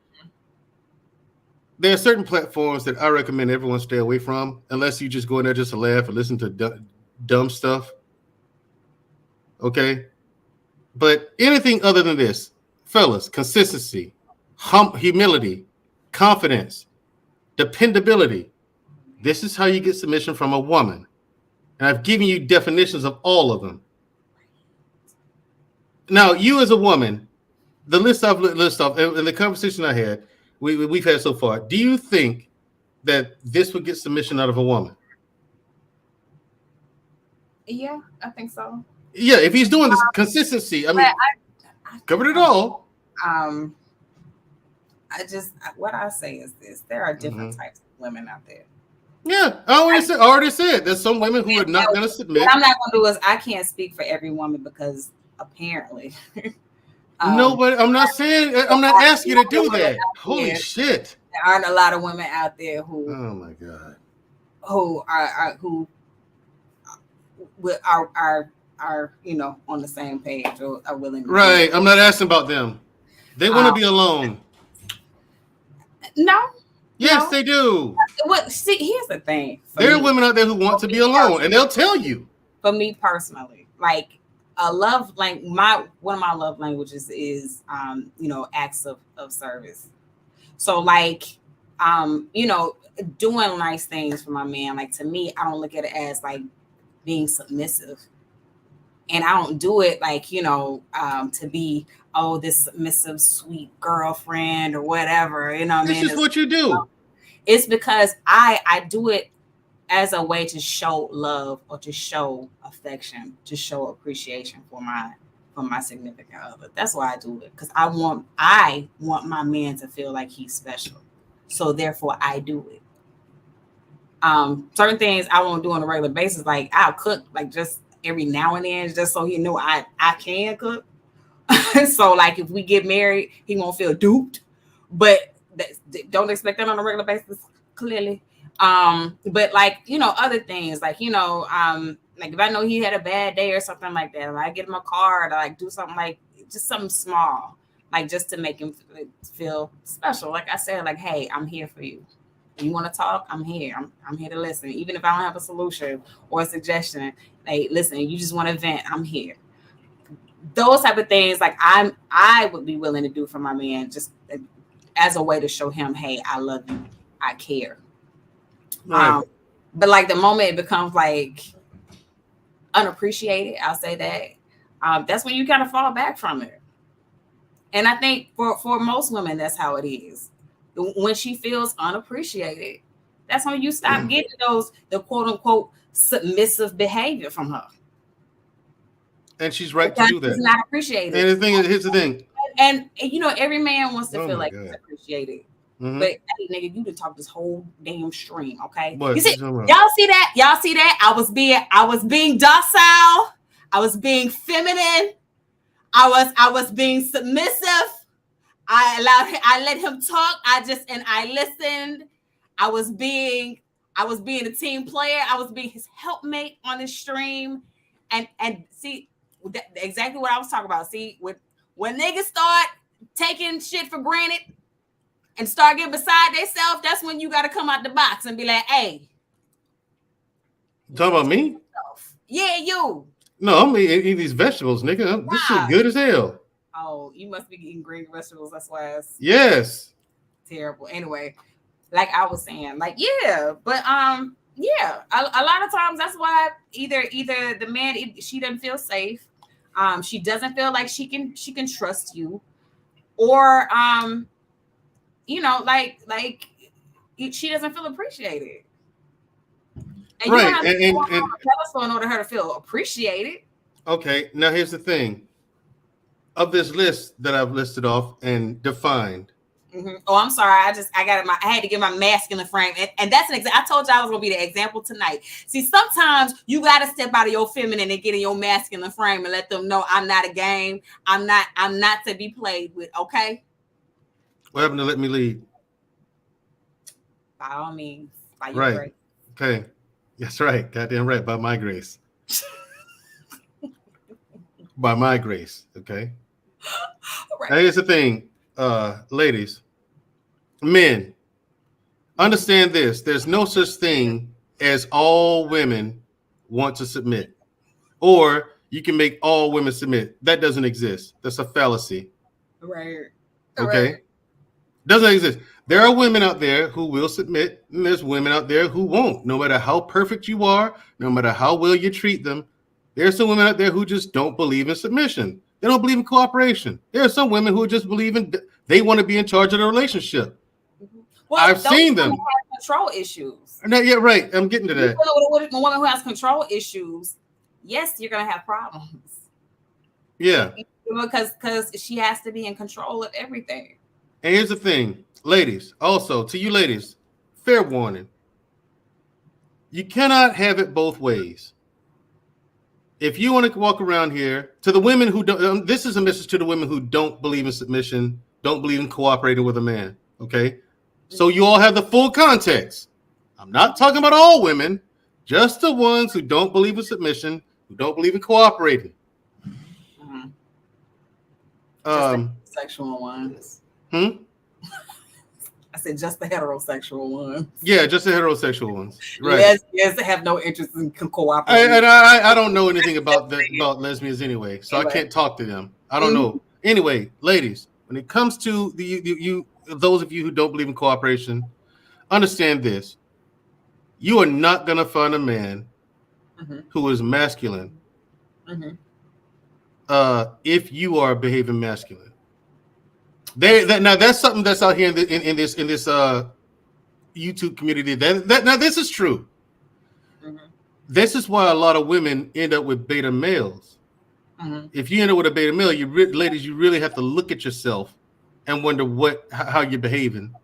there are certain platforms that I recommend everyone stay away from, unless you just go in there just to laugh and listen to dumb stuff. Okay, but anything other than this, fellas, consistency, humility, confidence, dependability. This is how you get submission from a woman, and I've given you definitions of all of them. Now, you as a woman, the list off, and the conversation I had, we've had so far, do you think that this would get submission out of a woman? Yeah, I think so. Yeah, if he's doing this consistency, I mean, I covered it all. What I say is this: there are different types of women out there. Yeah, I already said there's some women who are not going to submit. What I'm not going to do is I can't speak for every woman because apparently. No, but I'm not saying, I'm not asking you to do that. Holy shit. There aren't a lot of women out there who. Oh my God. Who are on the same page or are willing to. Right. I'm not asking about them. They want to be alone. No. Yes, no. They do. Well, see, here's the thing. There are women out there who want to be alone, and they'll tell you. For me personally, like one of my love languages is acts of service. So like doing nice things for my man. Like to me, I don't look at it as like being submissive. And I don't do it like, to be, this submissive, sweet girlfriend or whatever. You know what I mean? This is what you do. It's because I do it as a way to show love or to show affection, to show appreciation for my significant other. That's why I do it. Because I want my man to feel like he's special. So therefore I do it. Certain things I won't do on a regular basis. Like I'll cook like just every now and then, just so he know I can cook. So like if we get married, he won't feel duped. But don't expect that on a regular basis, clearly. But like, other things like, like if I know he had a bad day or something like that, I get him a card or like do something like just something small, like just to make him feel special. Like I said, like, hey, I'm here for you. You want to talk? I'm here. I'm here to listen. Even if I don't have a solution or a suggestion, hey, listen, you just want to vent, I'm here. Those type of things, like I would be willing to do for my man, just as a way to show him, hey, I love you, I care. Right. But like the moment it becomes like unappreciated, I'll say that, that's when you kind of fall back from it. And I think for most women, that's how it is. When she feels unappreciated, that's when you stop getting the quote unquote submissive behavior from her. And she's right to do that. It's not appreciated. And the thing is, here's the thing. And every man wants to feel like he's appreciated. Mhm. But hey, nigga, you done talk this whole damn stream, okay? What? You see, What's wrong? y'all see that? Y'all see that? I was being docile. I was being feminine. I was being submissive. I let him talk. I listened. I was being a team player. I was being his helpmate on the stream. And see, exactly what I was talking about. See, when niggas start taking shit for granted and start getting beside themselves, that's when you got to come out the box and be like, hey. You talking about me? Yeah, you. No, I'm eating these vegetables, nigga. This shit good as hell. Oh, you must be eating green vegetables. That's why it's terrible. Anyway, like I was saying, like, yeah, but yeah, a lot of times that's why either the man, she doesn't feel safe, she doesn't feel like she can trust you, or you know, like she doesn't feel appreciated. And right, you don't have to and go on a pedestal in order for her to feel appreciated. Okay, now here's the thing. Of this list that I've listed off and defined. Mm-hmm. Oh, I'm sorry. I had to get my masculine frame, and that's an example. I told you I was gonna be the example tonight. See, sometimes you gotta step out of your feminine and get in your masculine frame and let them know I'm not a game. I'm not to be played with. Okay. What happened to let me lead? By all means, by your right. grace. Okay, that's right. Goddamn right. By my grace. By my grace. Okay. Right. Now here's the thing, ladies, men, understand this. There's no such thing as all women want to submit, or you can make all women submit. That doesn't exist. That's a fallacy. Right. Okay. Right. Doesn't exist. There are women out there who will submit, and there's women out there who won't. No matter how perfect you are, no matter how well you treat them, there's some women out there who just don't believe in submission. They don't believe in cooperation. There are some women who just believe they want to be in charge of the relationship. Well, I've seen them have control issues. No, yeah, right. I'm getting to that. With a woman who has control issues, yes, you're gonna have problems. Yeah, because she has to be in control of everything. And here's the thing, ladies. Also, to you ladies, fair warning: you cannot have it both ways. If you want to walk around here, to the women who don't, this is a message to the women who don't believe in submission, don't believe in cooperating with a man, okay? So you all have the full context. I'm not talking about all women, just the ones who don't believe in submission, who don't believe in cooperating. Mm-hmm. Just the sexual ones. I said just the heterosexual ones. Yeah, just the heterosexual ones. Right. Yes, they have no interest in cooperating. I don't know anything about lesbians anyway, so anyway. I can't talk to them. I don't know. Anyway, ladies, when it comes to those of you who don't believe in cooperation, understand this: you are not gonna find a man who is masculine if you are behaving masculine. Now that's something that's out here in this YouTube community. Now this is true. This is why a lot of women end up with beta males. If you end up with a beta male, ladies, you really have to look at yourself and wonder how you're behaving,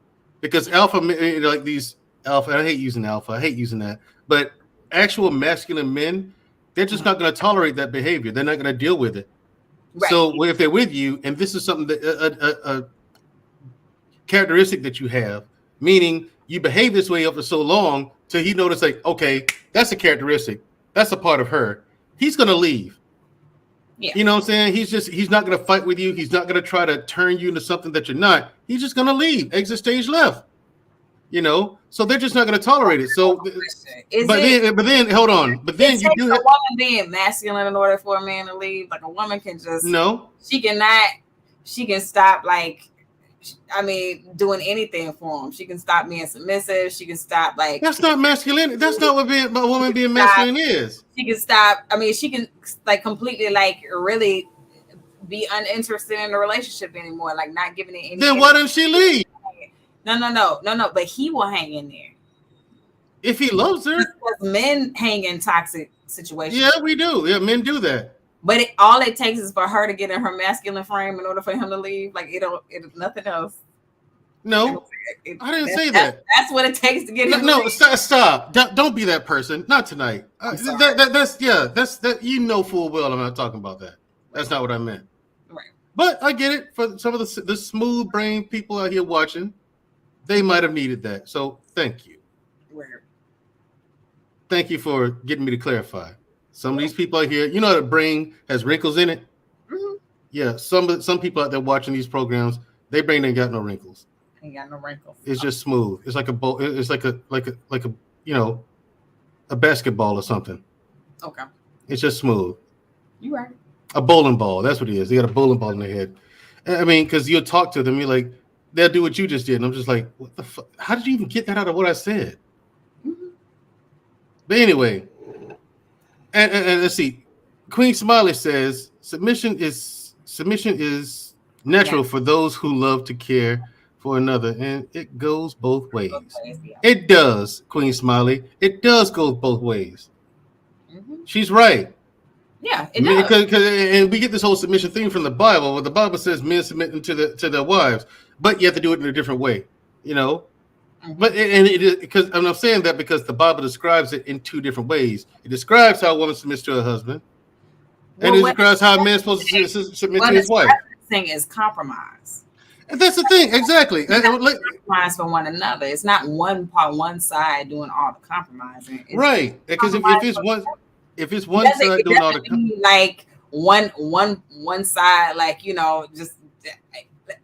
because alpha, like these alpha, I hate using alpha, I hate using that, but actual masculine men, they're just not going to tolerate that behavior. They're not going to deal with it. Right. So if they're with you, and this is something that a characteristic that you have, meaning you behave this way up for so long till he notices, like, okay, that's a characteristic, that's a part of her. He's gonna leave. Yeah. You know what I'm saying? He's not gonna fight with you. He's not gonna try to turn you into something that you're not. He's just gonna leave. Exit stage left. You know, so they're just not gonna tolerate it. So, but then hold on. But then you do have a woman being masculine in order for a man to leave. Like a woman can just she can stop, like, I mean, doing anything for him. She can stop being submissive. She can stop, like, that's not masculine. That's not what a woman being masculine is. She can stop. I mean, she can, like, completely, like, really be uninterested in the relationship anymore, like not giving it any. Then why didn't she leave? No. But he will hang in there if he loves her. Because men hang in toxic situations. Yeah, we do. Yeah, men do that. But all it takes is for her to get in her masculine frame in order for him to leave. Like, it's nothing else. No, I didn't say that. That's what it takes to get him. No, stop. Don't be that person. Not tonight. That's you know full well I'm not talking about that. That's not what I meant. Right. But I get it for some of the smooth brain people out here watching. They might have needed that. So thank you. Right. Thank you for getting me to clarify. Some of these people out here, you know, the brain has wrinkles in it. Mm-hmm. Yeah, some people out there watching these programs, their brain ain't got no wrinkles. Ain't got no wrinkles. It's just smooth. It's like a bowl. It's like a you know, a basketball or something. Okay. It's just smooth. You right. A bowling ball. That's what it is. They got a bowling ball in their head. I mean, because you'll talk to them, you're like, they'll do what you just did, and I'm just like, what the fuck? How did you even get that out of what I said? Mm-hmm. But anyway, and let's see. Queen Smiley says submission is natural for those who love to care for another, and it goes both ways. It does, Queen Smiley. It does go both ways. Mm-hmm. She's right. Yeah, it does. And we get this whole submission thing from the Bible, where the Bible says men submitting to their wives, but you have to do it in a different way, you know. Mm-hmm. But and it is because I'm saying that because the Bible describes it in two different ways. It describes how a woman submits to her husband, and it describes how a man's supposed to submit to his wife. Thing is compromise. And that's the thing, exactly. Compromise for one another. It's not one side doing all the compromising. It's right? Because if it's one side doing all the like one side, like, you know, just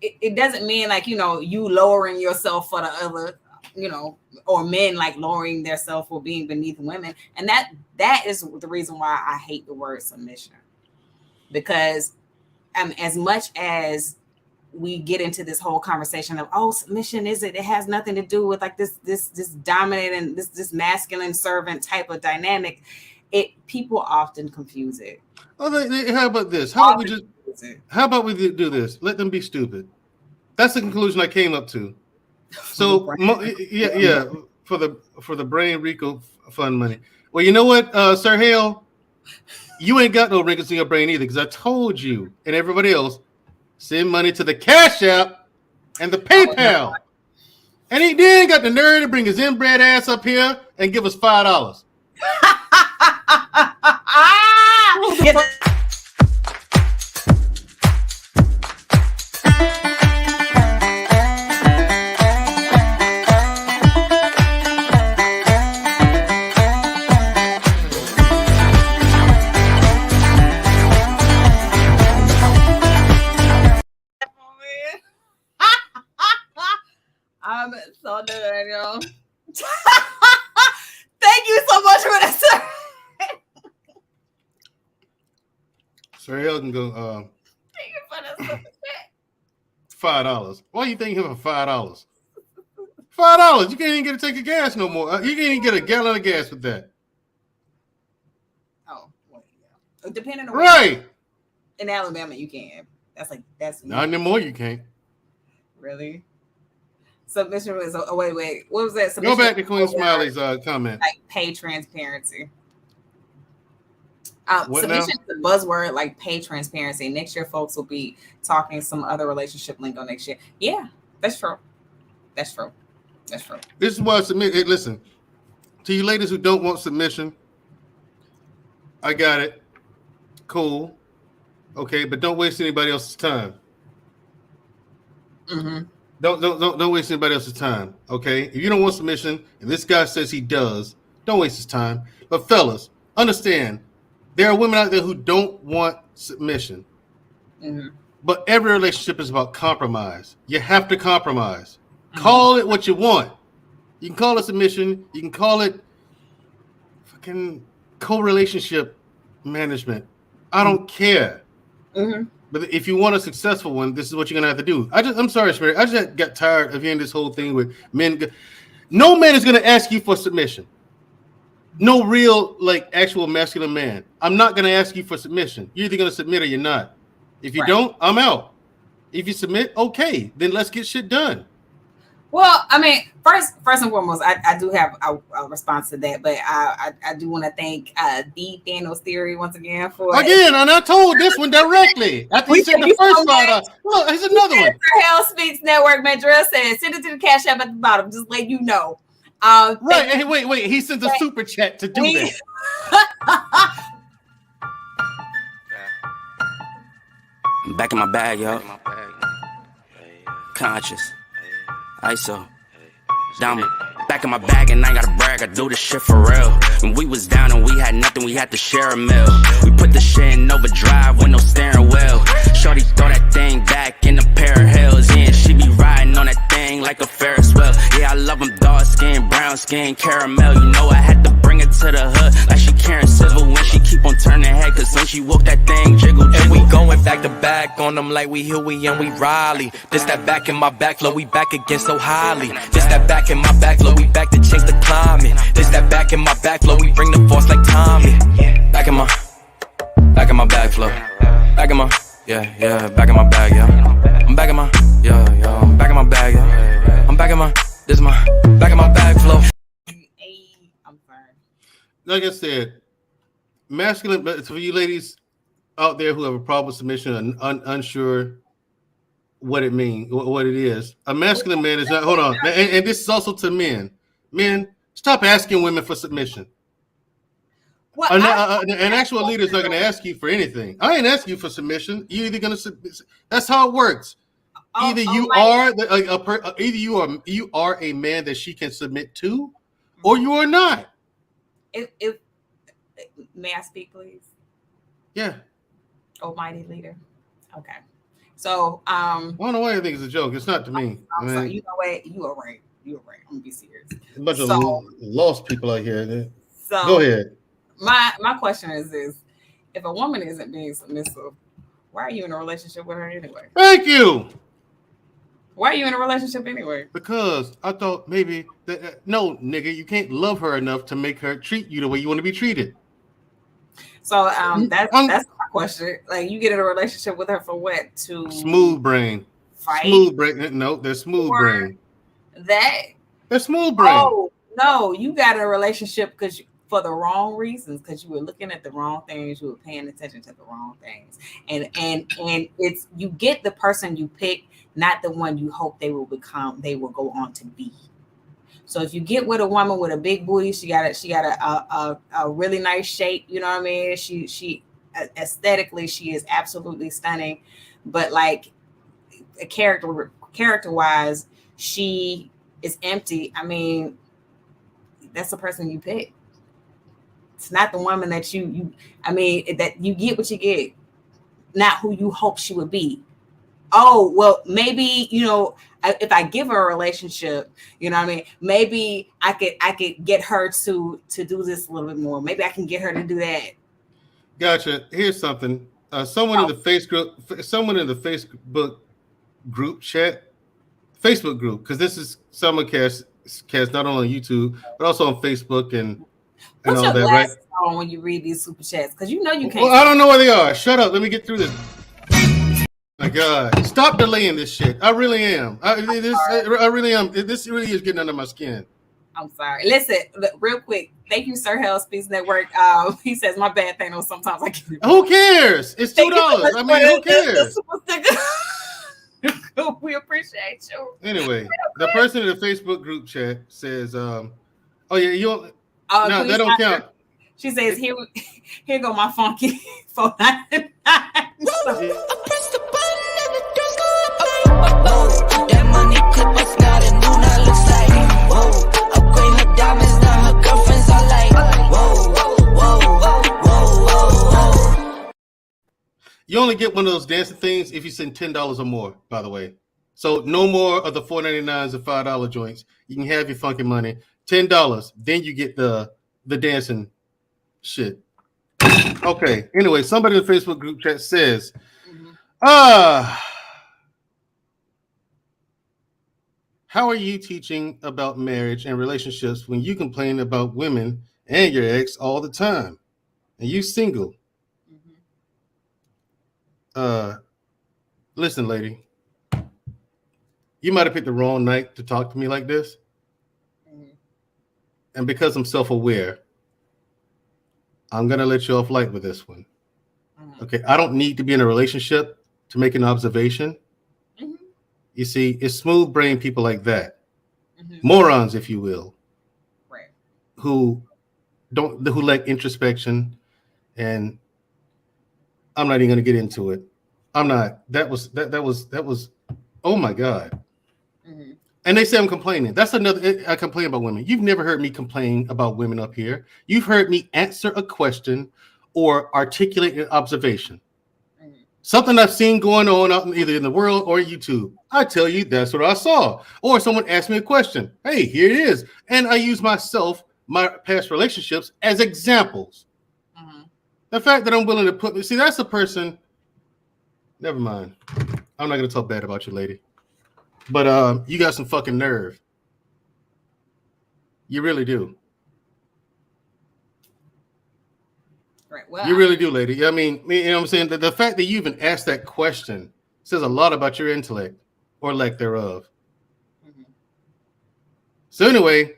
it doesn't mean like, you know, you lowering yourself for the other, you know, or men like lowering themselves for being beneath women. And that is the reason why I hate the word submission, because as much as we get into this whole conversation of, oh, submission it has nothing to do with like this dominant and this masculine servant type of dynamic. People often confuse it. Oh, how about this? How about we do this? Let them be stupid. That's the conclusion I came up to. So yeah, for the Brain Rico fund money. Well, you know what, Sir Hale, you ain't got no wrinkles in your brain either, because I told you and everybody else, send money to the Cash App and the PayPal. And he then got the nerve to bring his inbred ass up here and give us $5. I'm so done, yo. Thank you so much for that, sir. Sir Hale can go $5. Why you think him for $5? $5. You can't even get to take a gas no more. You can't even get a gallon of gas with that. Oh, well, yeah. Depending on right. In Alabama, you can. That's not anymore. You can't. Really? Submission was wait. What was that? Submission go back to Queen Smiley's comment. Like pay transparency. What submission is a buzzword, like pay transparency. Next year, folks will be talking some other relationship lingo next year. Yeah, that's true. That's true. That's true. This is why I submit. Hey, listen, to you ladies who don't want submission, I got it. Cool. Okay, but don't waste anybody else's time. Mm-hmm. Don't waste anybody else's time. Okay, if you don't want submission, and this guy says he does, don't waste his time. But fellas, understand, there are women out there who don't want submission. Mm-hmm. But every relationship is about compromise. You have to compromise. Mm-hmm. Call it what you want. You can call it submission. You can call it fucking co-relationship management. I don't care. Mm-hmm. But if you want a successful one, this is what you're gonna have to do. I'm sorry, Spirit. I just got tired of hearing this whole thing with men. No man is gonna ask you for submission. No real, like, actual masculine man. I'm not gonna ask you for submission. You're either gonna submit or you're not. If you don't, I'm out. If you submit, okay, then let's get shit done. Well, I mean, first and foremost, I do have a response to that, but I do want to thank the Thanos theory once again for Again, and I told this one directly after he said the first slide. Look, here's another one. Hell Speaks Network. Mandrell said, send it to the Cash App at the bottom. Just let you know. Right. Hey, wait. He sent a super chat to do that. I'm back in my bag, yo. Conscious. ISO. Down back in my bag and I ain't gotta brag, I do this shit for real. When we was down and we had nothing, we had to share a meal. We put the shit in overdrive with no steering wheel. Shorty throw that thing back in a pair of heels. Yeah, and she be riding on that thing like a Ferris wheel. Yeah, I love them dark skin, brown skin, caramel. You know I had to bring it to the hood like she Karen Civil when she keep on turning head. Cause when she walk that thing, jiggle, jiggle. And we going back to back on them like we Huey and we Riley. This that back in my back flow, we back again so highly. This that back in my back flow, we back to change the climate. This that back in my back flow, we bring the force like Tommy. Back in my back flow. Back in my, yeah, back in my bag, yeah. I'm back in my, yeah, I'm back in my bag, yeah. I'm back in my, this is my, back in my bag flow. I'm sorry. Like I said, masculine, but for you ladies out there who have a problem with submission and unsure what it means, what it is, a masculine man is not, hold on, and this is also to men. Men, stop asking women for submission. Well, An actual leader is not going to ask you for anything. I ain't asking you for submission. You're either going to submit. That's how it works. Either you are a man that she can submit to, or you are not. If may I speak, please? Yeah. Almighty leader. Okay. So I don't know why you think it's a joke. It's not to me. I'm sorry. You know what? You are right. I'm gonna be serious. A bunch of lost people out here. So go ahead. My question is this: if a woman isn't being submissive, why are you in a relationship with her anyway? Thank you. Why are you in a relationship anyway? Because I thought maybe that no, nigga, you can't love her enough to make her treat you the way you want to be treated. So that's my question. Like, you get in a relationship with her for what? To smooth brain. Fight? Smooth brain. No, they're smooth brain. They're smooth brain. Oh no, you got in a relationship because for the wrong reasons, because you were looking at the wrong things, you were paying attention to the wrong things, and it's you get the person you pick, not the one you hope they will go on to be. So if you get with a woman with a big booty, she got a really nice shape, you know what I mean? She aesthetically she is absolutely stunning, but like character wise, she is empty. I mean, that's the person you pick. It's not the woman that that you get what you get, not who you hope she would be. Oh, well, maybe, if I give her a relationship, you know what I mean? Maybe I could get her to do this a little bit more. Maybe I can get her to do that. Gotcha. Here's something. Someone in the Facebook group chat, Facebook group, because this is someone cast not only on YouTube, but also on Facebook and What's all your that, right? on when you read these super chats? Because you can't. Well, I don't know where they are. Shut up. Let me get through this. My God, stop delaying this shit. I really am. I really am. This really is getting under my skin. I'm sorry. Listen, real quick. Thank you, Sir Hell Speaks Network. He says my bad thing. Sometimes I get it. Who cares? It's $2. I mean, who cares? We appreciate you. Anyway, the person in the Facebook group chat says, "Oh yeah, you don't." No, that don't count. She says, "Here go my funky $4.99." That money clip us got a new now looks like whoa. Upgrade her diamonds, now her girlfriends are like whoa. You only get one of those dancing things if you send $10 or more, by the way. So no more of the $4.99s and $5 joints. You can have your funky money. $10. Then you get the dancing shit. Okay. Anyway, somebody in the Facebook group chat says, how are you teaching about marriage and relationships when you complain about women and your ex all the time? And you single? Listen, lady. you might have picked the wrong night to talk to me like this. And because I'm self-aware, I'm going to let you off light with this one. Okay, I don't need to be in a relationship to make an observation. You see, it's smooth brain people like that, morons, if you will, right, who lack introspection. And I'm not even going to get into it. I'm not. That was. Oh my God. And they say I'm complaining. That's another. I complain about women. You've never heard me complain about women up here. You've heard me answer a question or articulate an observation. Something I've seen going on out either in the world or YouTube. I tell you, that's what I saw. Or someone asked me a question. Hey, here it is. And I use myself, my past relationships as examples. The fact that I'm willing to put, see, that's a person. Never mind. I'm not going to talk bad about you, lady. But you got some fucking nerve. You really do. Right. Well, you really do, lady. I mean, you know what I'm saying? The fact that you even asked that question says a lot about your intellect or lack thereof. So anyway,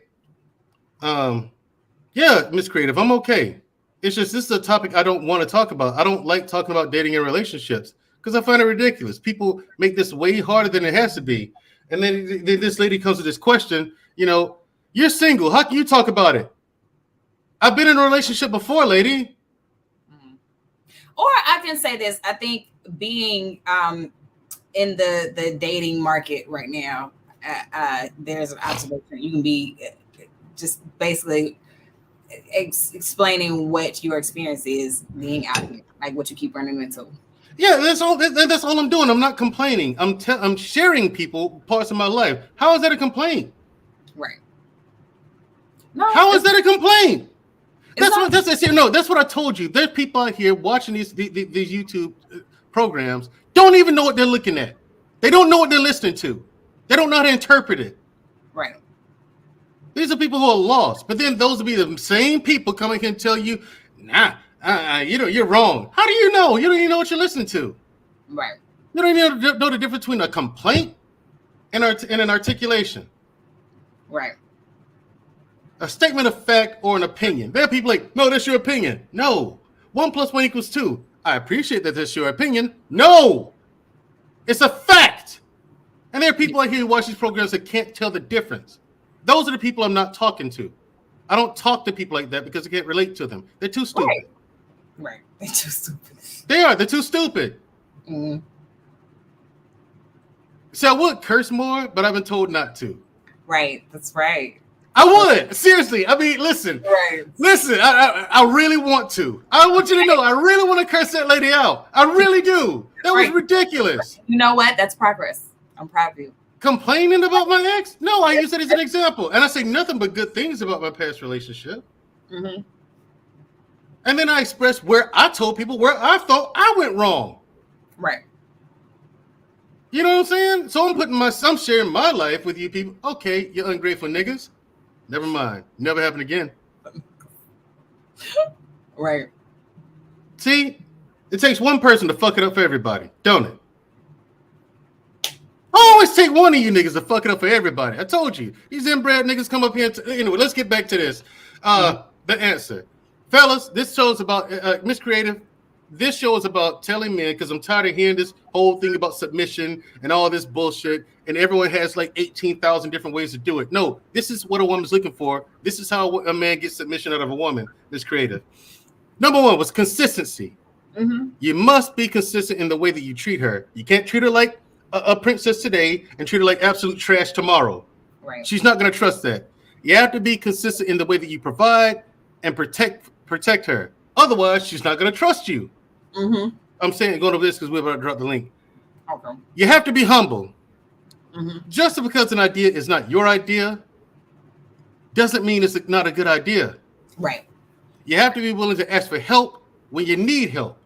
yeah, Miss Creative, I'm okay. It's just this is a topic I don't want to talk about. I don't like talking about dating and relationships because I find it ridiculous. People make this way harder than it has to be. And then this lady comes with this question, you know, you're single. How can you talk about it? I've been in a relationship before, lady. Or I can say this. I think being in the dating market right now, there's an observation. You can be just basically explaining what your experience is being out here, like what you keep running into. Yeah, that's all I'm doing. I'm not complaining. I'm sharing people parts of my life. How is that a complaint? Right. No. How is that a complaint? That's what I told you. There's people out here watching these YouTube programs, don't even know what they're looking at. They don't know what they're listening to. They don't know how to interpret it. Right. These are people who are lost. But then those will be the same people coming here and tell you, nah, you're wrong. How do you know? You don't even know what you're listening to. Right. You don't even know the difference between a complaint and an articulation. Right. A statement of fact or an opinion. There are people like, no, that's your opinion. No. 1 + 1 = 2. I appreciate that that's your opinion. No. It's a fact. And there are people out here who watch these programs that can't tell the difference. Those are the people I'm not talking to. I don't talk to people like that because I can't relate to them. They're too stupid. Right. They're too stupid. They are. They're too stupid. See, I would curse more, but I've been told not to. Right. That's right. I would. Seriously. I mean, listen. Right. Listen, I really want to. I want you to know, I really want to curse that lady out. I really do. That was ridiculous. You know what? That's progress. I'm proud of you. Complaining about my ex? No, I use it as an example. And I say nothing but good things about my past relationship. And then I express where I told people where I thought I went wrong. Right. You know what I'm saying? So I'm sharing my life with you people. Okay, you ungrateful niggas. Never mind. Never happen again. Right. See, it takes one person to fuck it up for everybody, don't it? I always take one of you niggas to fuck it up for everybody. I told you. These inbred niggas come up here. Anyway, let's get back to this. The answer. Fellas, this show is about, Miss Creative, this show is about telling men, because I'm tired of hearing this whole thing about submission and all this bullshit, and everyone has like 18,000 different ways to do it. No, this is what a woman's looking for. This is how a man gets submission out of a woman, Miss Creative. Number one was consistency. You must be consistent in the way that you treat her. You can't treat her like a princess today and treat her like absolute trash tomorrow. Right. She's not going to trust that. You have to be consistent in the way that you provide and protect her. Otherwise, she's not going to trust you. I'm saying go to this because we're about to drop the link. Okay. You have to be humble. Just because an idea is not your idea doesn't mean it's not a good idea. Right. You have to be willing to ask for help when you need help.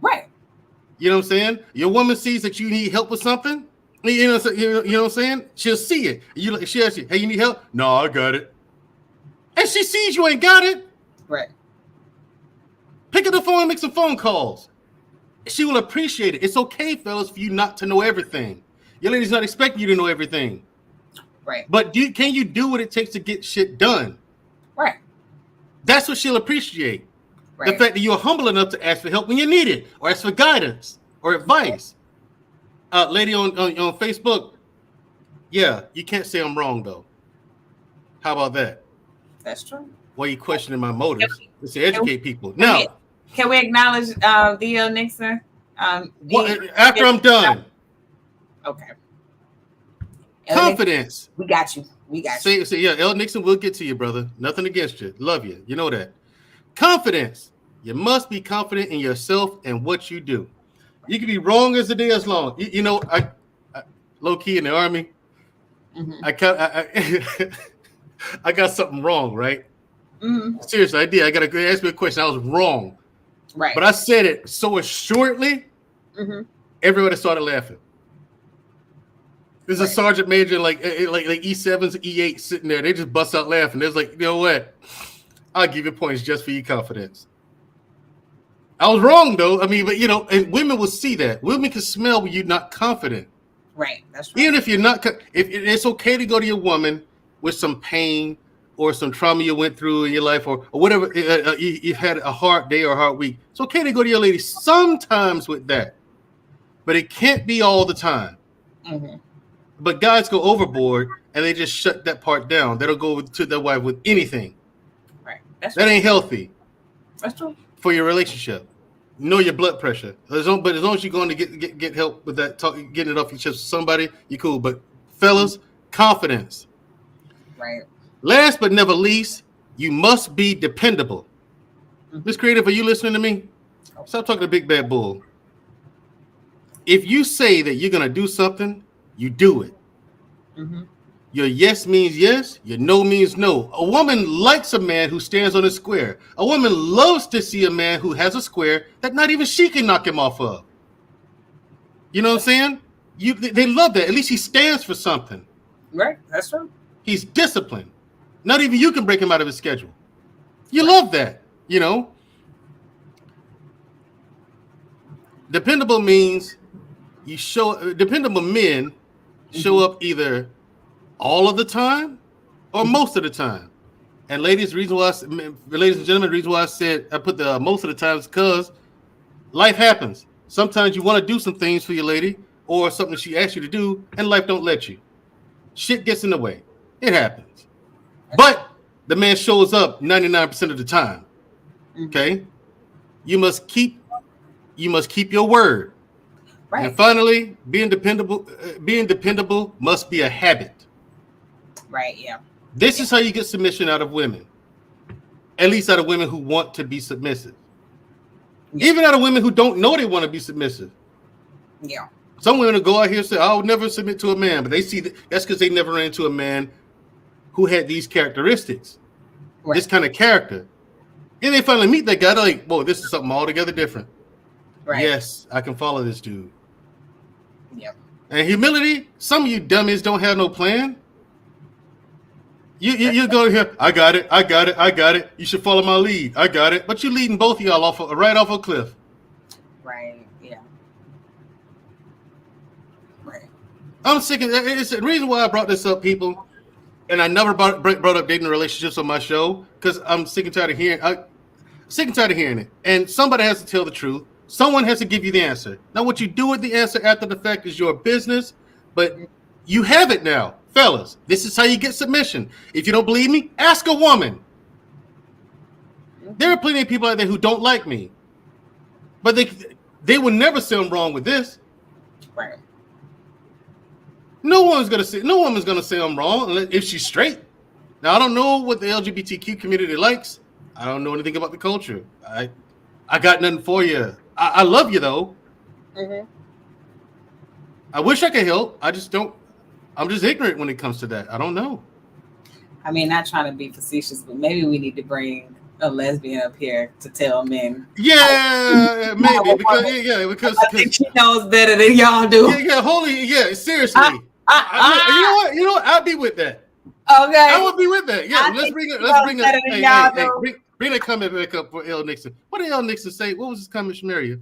Right. You know what I'm saying? Your woman sees that you need help with something. You know what I'm saying? She'll see it. She asks you, hey, you need help? No, I got it. And she sees you ain't got it. Right. Pick up the phone and make some phone calls. She will appreciate it. It's okay, fellas, for you not to know everything. Your lady's not expecting you to know everything. Right. But can you do what it takes to get shit done? Right. That's what she'll appreciate. Right. The fact that you're humble enough to ask for help when you need it, or ask for guidance or advice. Lady on Facebook, yeah, you can't say I'm wrong though. How about that? That's true. Why are you questioning my motives? It's to educate people. Can Now, can we acknowledge D.L. Nixon? after I'm done, okay. confidence. We got you. We got you. Say, yeah, L. Nixon will get to you, brother. Nothing against you. Love you. You know that. Confidence. You must be confident in yourself and what you do. You can be wrong as the day is long. You know, I low key in the Army. Mm-hmm. I got something wrong, right? Mm-hmm. Seriously, I did. I got to ask me a question. I was wrong, Right. but I said it so assuredly. Mm-hmm. Everybody started laughing. There's a sergeant major like E7s, E8 sitting there. They just bust out laughing. They're like, you know what? I'll give you points just for your confidence. I was wrong though. I mean, but you know, and women will see that. Women can smell when you're not confident. Right. That's right. Even if you're not, if it's okay to go to your woman with some pain or some trauma you went through in your life, or whatever, you've had a hard day or a hard week. It's okay to go to your lady sometimes with that, but it can't be all the time. Mm-hmm. But guys go overboard and they just shut that part down. They don't go to their wife with anything. Right. That's That ain't healthy. That's true. For your relationship. Know your blood pressure. But as long as you're going to get help with that, getting it off your chest with somebody, you're cool. But fellas, confidence. Right. Last but never least, you must be dependable. Miss Creative, are you listening to me? Stop talking to Big Bad Bull. If you say that you're going to do something, you do it. Mm-hmm. Your yes means yes. Your no means no. A woman likes a man who stands on a square. A woman loves to see a man who has a square that not even she can knock him off of. You know what I'm saying? They love that. At least he stands for something. Right. That's true. He's disciplined. Not even you can break him out of his schedule. You love that, you know? Dependable means dependable men show up either all of the time or most of the time. And ladies and gentlemen, the reason why I said I put the most of the time is because life happens. Sometimes you want to do some things for your lady or something she asks you to do, and life don't let you. Shit gets in the way. It happens. But the man shows up 99% of the time. Okay? You must keep your word. Right. And finally, being dependable must be a habit. Right. Yeah. This is how you get submission out of women. At least out of women who want to be submissive. Yeah. Even out of women who don't know they want to be submissive. Yeah. Some women will go out here and say, I'll never submit to a man. But they see that's because they never ran into a man who had these characteristics. Right. This kind of character. And they finally meet that guy. They're like, whoa, this is something altogether different. Right. Yes, I can follow this dude. Yep. And humility, some of you dummies don't have no plan. You go here, I got it. You should follow my lead. I got it. But you're leading both of y'all right off a cliff. Right, yeah. Right. I'm sick of that. It's the reason why I brought this up, people. And I never brought up dating relationships on my show because I'm sick and tired of hearing it. And somebody has to tell the truth. Someone has to give you the answer. Now, what you do with the answer after the fact is your business, but you have it now. Fellas, this is how you get submission. If you don't believe me, ask a woman. There are plenty of people out there who don't like me, but they will never say I'm wrong with this. Right. No woman's gonna say I'm wrong if she's straight. Now, I don't know what the LGBTQ community likes. I don't know anything about the culture. I got nothing for you. I love you though. Mm-hmm. I wish I could help. I just don't. I'm just ignorant when it comes to that. I don't know. I mean, not trying to be facetious, but maybe we need to bring a lesbian up here to tell men. Yeah, maybe because I think she knows better than y'all do. Seriously. You know what? I'll be with that. Okay. I would be with that. Yeah, let's bring a comment back up for L. Nixon. What did L. Nixon say? What was his comment, Shamaria?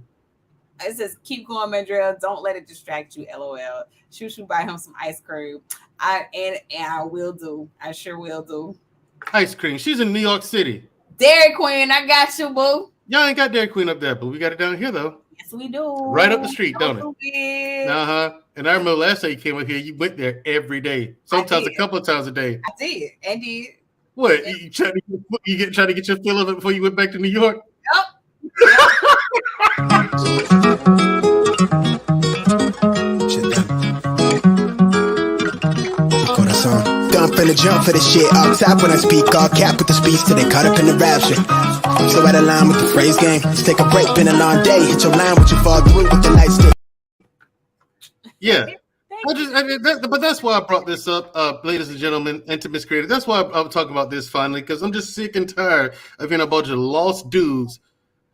It says, keep going, Mandrell. Don't let it distract you. LOL. Shoo buy him some ice cream. And I will do. I sure will do. Ice cream. She's in New York City. Dairy Queen, I got you, boo. Y'all ain't got Dairy Queen up there, but we got it down here though. Yes, we do. Right up the street, don't it? it? Uh-huh. And I remember last time you came up here, you went there every day. Sometimes a couple of times a day. I did. And did. What? You try to get your fill of it before you went back to New York? Yep. Gun finna jump for this shit. All top when I speak, all cap with the speech till they caught up in the rap shit. So out of line with the phrase game. Let's take a break, been a long day. Hit your line, what you fall through with the light stick. Yeah. But that's why I brought this up, ladies and gentlemen, and to Miss Creator. That's why I'm talking about this finally, because I'm just sick and tired of hearing a bunch of lost dudes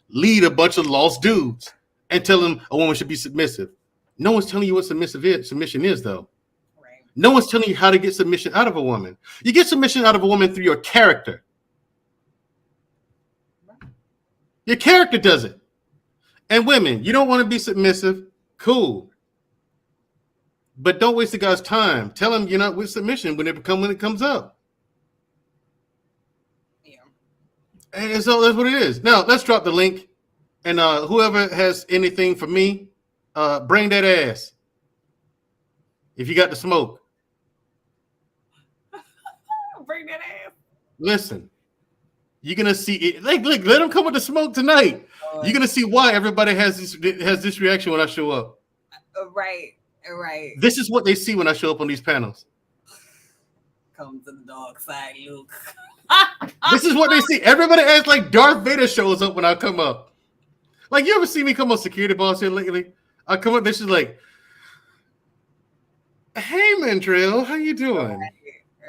lead a bunch of lost dudes and tell them a woman should be submissive. No one's telling you what submission is, though. Right. No one's telling you how to get submission out of a woman. You get submission out of a woman through your character. Your character does it. And women, you don't want to be submissive. Cool. But don't waste the guy's time. Tell him you're not with submission when it comes up. Yeah. And so that's what it is. Now let's drop the link, and whoever has anything for me, bring that ass. If you got the smoke, bring that ass. Listen, you're gonna see it. Like, look, let them come with the smoke tonight. You're gonna see why everybody has this reaction when I show up. Right. Right. This is what they see when I show up on these panels. Come to the dark side, Luke. This is what they see. Everybody acts like Darth Vader shows up when I come up. Like, you ever see me come on Security Boss here lately? I come up, this is like, hey, Mandrell, how you doing?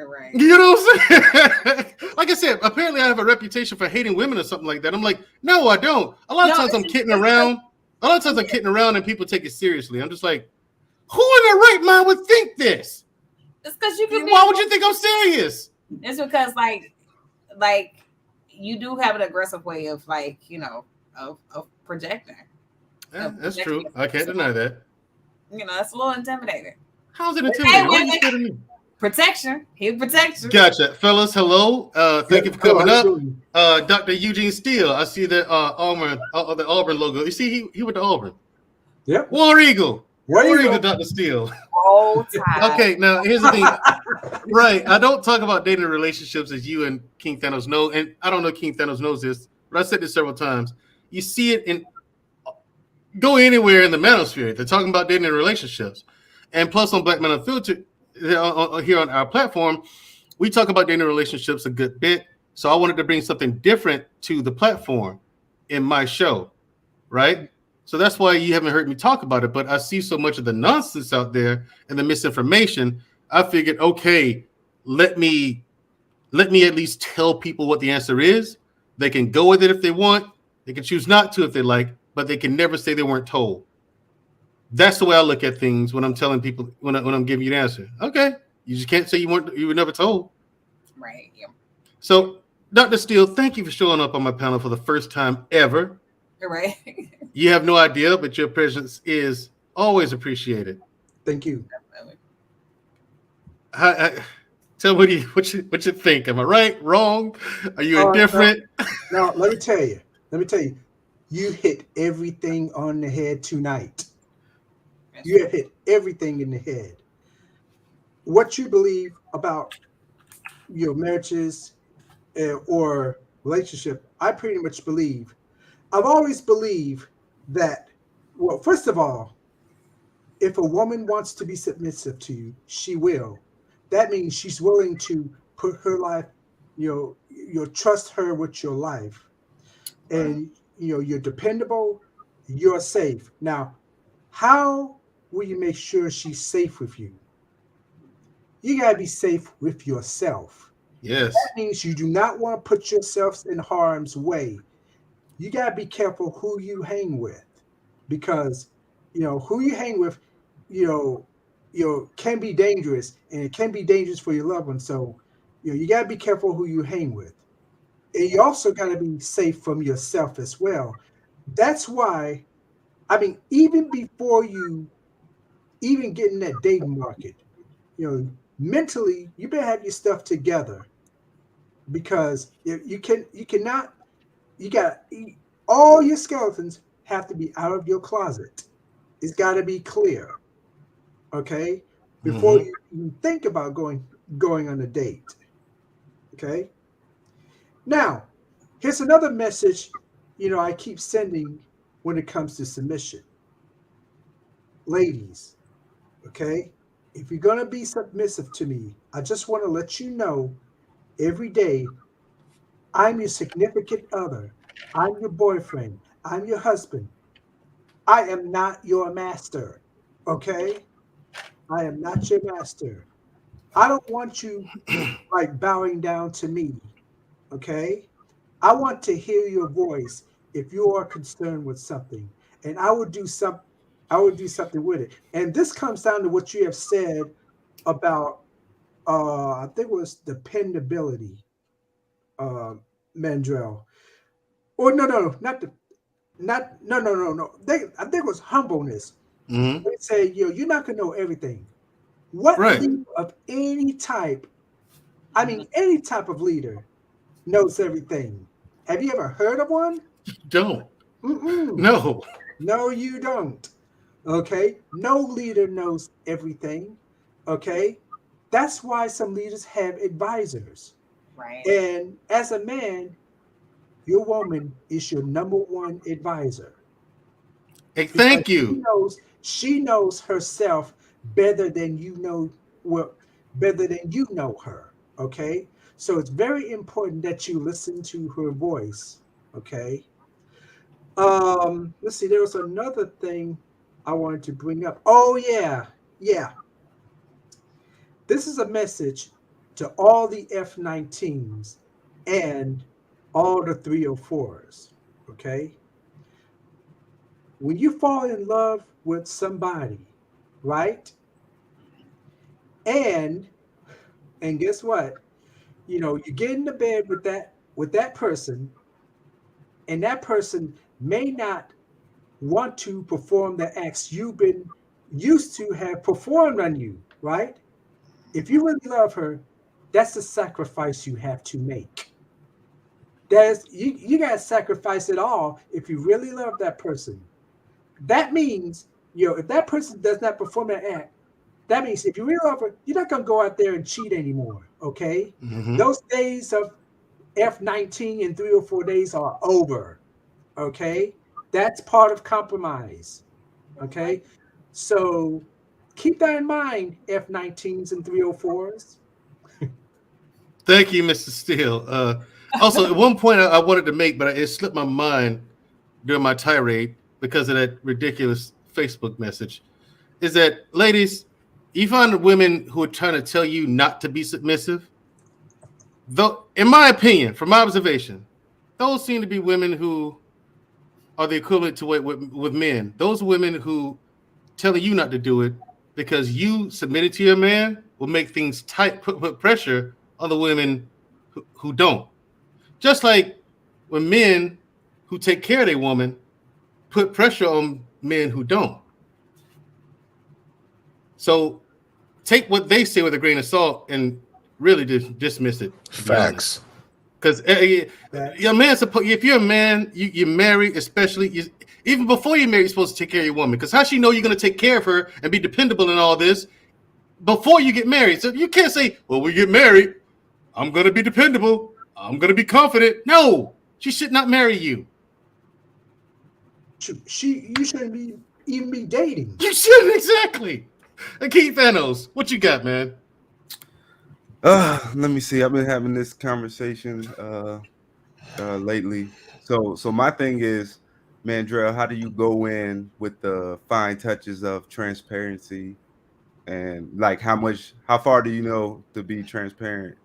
Right. You know what I'm saying? Like I said, apparently I have a reputation for hating women or something like that. I'm like, no, I don't. A lot of times I'm kidding around. A lot of times I'm kidding around and people take it seriously. I'm just like, who in their right mind would think this? It's because you can. Why would you think I'm serious? It's because like you do have an aggressive way of of projecting. Yeah, that's true. I can't deny that. It's a little intimidating. How's it intimidating? Why are you scared of me? Protection. He'll protect you. Gotcha. Fellas, hello. Thank you for coming up. Dr. Eugene Steele. I see that the Auburn logo. You see, he went to Auburn. Yep. War Eagle. War Eagle, Dr. Steele. Okay, now here's the thing. Right. I don't talk about dating relationships as you and King Thanos know, and I don't know if King Thanos knows this, but I said this several times. You see it in go anywhere in the manosphere. They're talking about dating relationships. And plus on Black Man Unfiltered, here on our platform, we talk about dating relationships a good bit. So I wanted to bring something different to the platform in my show, right? So that's why you haven't heard me talk about it. But I see so much of the nonsense out there and the misinformation. I figured, okay, let me at least tell people what the answer is. They can go with it if they want. They can choose not to if they like, but they can never say they weren't told. That's the way I look at things when I'm telling people, when I'm giving you the answer. Okay, you just can't say you were never told. Right. Yeah. So, Dr. Steele, thank you for showing up on my panel for the first time ever. Right. You have no idea, but your presence is always appreciated. Thank you. Tell me what you think. Am I right? Wrong? Are you indifferent? No, let me tell you. You hit everything on the head tonight. You hit everything in the head. What you believe about your marriages or relationship, I pretty much believe. I've always believed that, well, first of all, if a woman wants to be submissive to you, she will. That means she's willing to put her life, you'll trust her with your life. And, you're dependable, you're safe. Now, how will you make sure she's safe with you? You got to be safe with yourself. Yes. That means you do not want to put yourself in harm's way. You got to be careful who you hang with, because, who you hang with, can be dangerous, and it can be dangerous for your loved ones. So, you got to be careful who you hang with. And you also got to be safe from yourself as well. That's why I mean, even before you even get in that dating market, mentally, you better have your stuff together, because you cannot, you got all your skeletons have to be out of your closet. It's got to be clear, okay, before you even think about going on a date. Okay. Now, here's another message, I keep sending when it comes to submission. Ladies, okay, if you're going to be submissive to me, I just want to let you know every day, I'm your significant other. I'm your boyfriend. I'm your husband. I am not your master. Okay? I am not your master. I don't want you like bowing down to me. Okay? I want to hear your voice if you are concerned with something. And I would do something with it. And this comes down to what you have said about I think it was dependability, Mandrell. Or no, not the not no. I think it was humbleness. They say, you're not gonna know everything. What Right. leader of any type, I mean any type of leader, knows everything? Have you ever heard of one? Don't. Mm-mm. No, you don't. Okay, no leader knows everything. Okay, that's why some leaders have advisors. Right. And as a man, your woman is your number one advisor. Hey, thank Because you. she knows herself better than better than you know her. Okay, so it's very important that you listen to her voice. Okay. Let's see. There was another thing I wanted to bring up. Oh yeah. This is a message to all the F-19s and all the 304s. Okay. When you fall in love with somebody, right? And guess what? You get into bed with that person, and that person may not want to perform the acts you've been used to have performed on you, right? If you really love her, that's the sacrifice you have to make. You gotta sacrifice it all if you really love that person. That means, if that person does not perform an act, that means if you really love her, you're not gonna go out there and cheat anymore. Okay? Those days of F-19 and 304 days are over. Okay? That's part of compromise. Okay? So keep that in mind, F-19s and 304s. Thank you, Mr. Steele. Also, at one point I wanted to make, but it slipped my mind during my tirade because of that ridiculous Facebook message, is that, ladies, you find women who are trying to tell you not to be submissive, though, in my opinion, from my observation, those seem to be women who are the equivalent to with men. Those women who telling you not to do it because you submitted to your man will make things tight, put pressure on the women who don't. Just like when men who take care of their woman put pressure on men who don't. So take what they say with a grain of salt and really just dismiss it. Facts. Because your man's supposed. If you're a man, you're married, especially even before you're married, you're supposed to take care of your woman. Because how she know you're going to take care of her and be dependable in all this before you get married? So you can't say, "Well, we get married, I'm going to be dependable. I'm going to be confident." No, she should not marry you. You shouldn't even be dating. You shouldn't, exactly. Keith Thanos, what you got, man? Let me see. I've been having this conversation lately. So my thing is, Mandrell, how do you go in with the fine touches of transparency, and like how far do you know to be transparent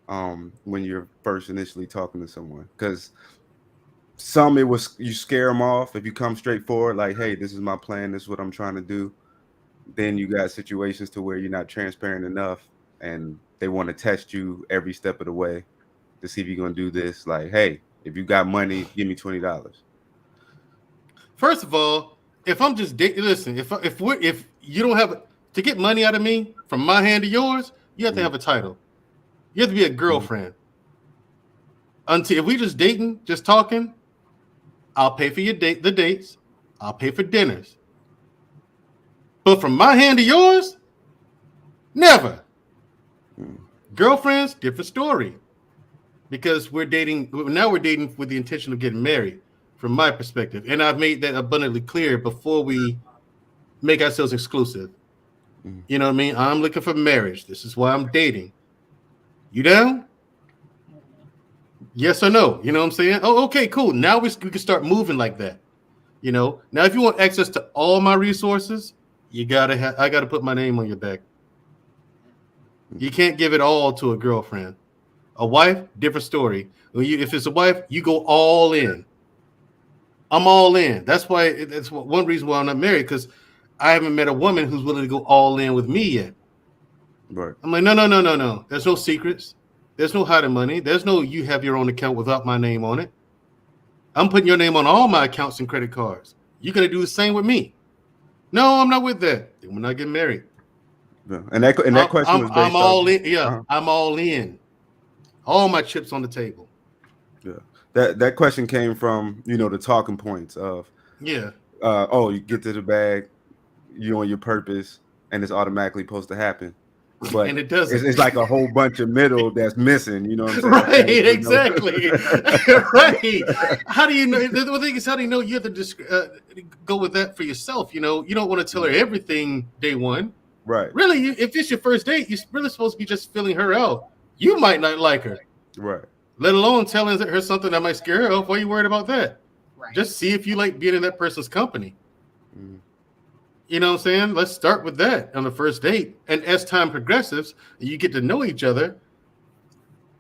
when you're first initially talking to someone? Because you scare them off if you come straight forward, like, hey, this is my plan, this is what I'm trying to do. Then you got situations to where you're not transparent enough and they want to test you every step of the way to see if you're going to do this. Like, hey, if you got money, give me $20. First of all, if I'm just dating, listen, if you don't have to get money out of me from my hand to yours, you have to have a title. You have to be a girlfriend. Until if we just dating, just talking, I'll pay for the dates, I'll pay for dinners. But from my hand to yours, never. Girlfriends, different story. Because we're dating with the intention of getting married, from my perspective. And I've made that abundantly clear before we make ourselves exclusive. You know what I mean? I'm looking for marriage. This is why I'm dating. You down? Yes or no? You know what I'm saying? Oh, okay, cool. Now we can start moving like that. You know, now if you want access to all my resources, I gotta put my name on your back. You can't give it all to a girlfriend. A wife, different story. If it's a wife, you go all in. I'm all in. That's one reason why I'm not married, because I haven't met a woman who's willing to go all in with me yet. Right. I'm like, no. There's no secrets. There's no hiding money. There's no you have your own account without my name on it. I'm putting your name on all my accounts and credit cards. You're gonna do the same with me. No, I'm not with that. Then we're not getting married. Yeah. And that question was based I'm all in. Yeah, uh-huh. I'm all in. All my chips on the table. Yeah. That question came from, the talking points of you get to the bag, you on your purpose, and it's automatically supposed to happen. But and it doesn't. It's like a whole bunch of middle that's missing. You know what I'm saying? Right, exactly. Right. How do you know? The thing is, how do you know you have to go with that for yourself? You don't want to tell her everything day one. Right. Really, if it's your first date, you're really supposed to be just filling her out. You might not like her. Right. Let alone telling her something that might scare her off. Why are you worried about that? Right. Just see if you like being in that person's company. Mm. You know what I'm saying? Let's start with that on the first date. And as time progresses, you get to know each other,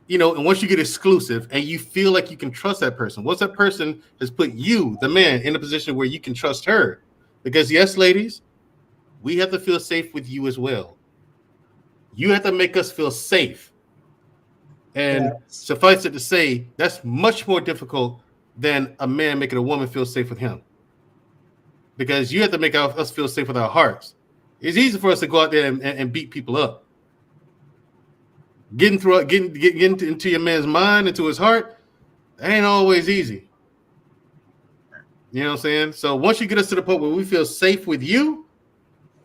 and once you get exclusive and you feel like you can trust that person, once that person has put you, the man, in a position where you can trust her. Because yes, ladies, we have to feel safe with you as well. You have to make us feel safe. And suffice it to say, that's much more difficult than a man making a woman feel safe with him. Because you have to make us feel safe with our hearts. It's easy for us to go out there and beat people up. Getting into your man's mind, into his heart, that ain't always easy. You know what I'm saying? So once you get us to the point where we feel safe with you,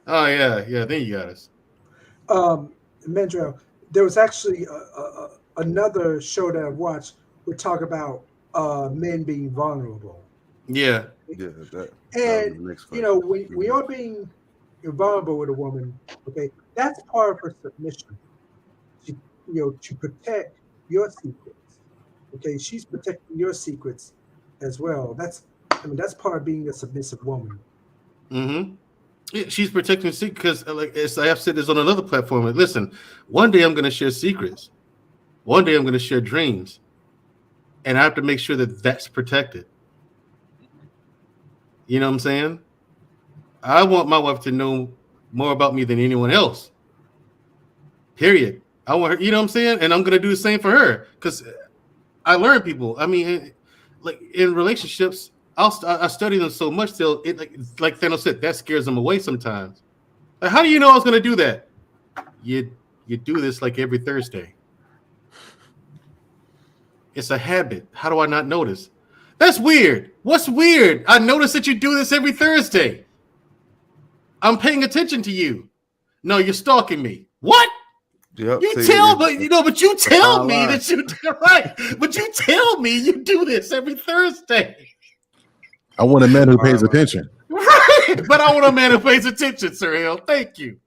oh yeah, then you got us. Mandrell, there was actually another show that I watched would talk about men being vulnerable. Yeah. And when you're being vulnerable with a woman, okay, that's part of her submission. To protect your secrets. Okay, she's protecting your secrets as well. That's part of being a submissive woman. Mm-hmm. Yeah, she's protecting secrets because, as I have said this on another platform. Listen, one day I'm going to share secrets. One day I'm going to share dreams, and I have to make sure that that's protected. You know what I'm saying? I want my wife to know more about me than anyone else. Period. I want her, you know what I'm saying? And I'm going to do the same for her because I learn people. I mean, like in relationships, I study them so much till it like Thanos said, that scares them away sometimes. Like, how do you know I was going to do that? You do this like every Thursday. It's a habit. How do I not notice? That's weird. What's weird? I notice that you do this every Thursday. I'm paying attention to you. No, you're stalking me. What? Yep, but you tell me that you right. But you tell me you do this every Thursday. I want a man who pays attention. Right, but I want a man who pays attention, Sir Hill. Thank you.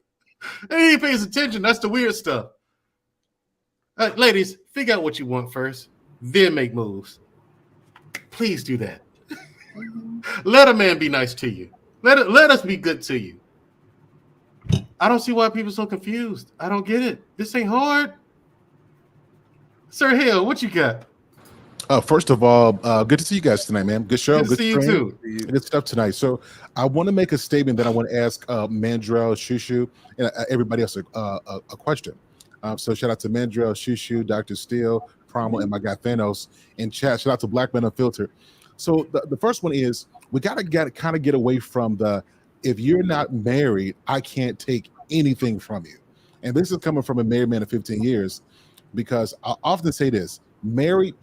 And he pays attention. That's the weird stuff. Ladies, figure out what you want first, then make moves. Please do that. Let a man be nice to you. Let us be good to you. I don't see why people are so confused. I don't get it. This ain't hard. Sir Hill, what you got? First of all, good to see you guys tonight, man. Good show. Good to see you too. Good stuff tonight. So I want to make a statement that I want to ask Mandrell, Shushu, and everybody else a question. So shout out to Mandrell, Shushu, Dr. Steele, Promo, and my guy Thanos in chat. Shout out to Black Man Unfiltered. So the first one is we gotta kind of get away from the if you're not married, I can't take anything from you. And this is coming from a married man of 15 years, because I often say this: being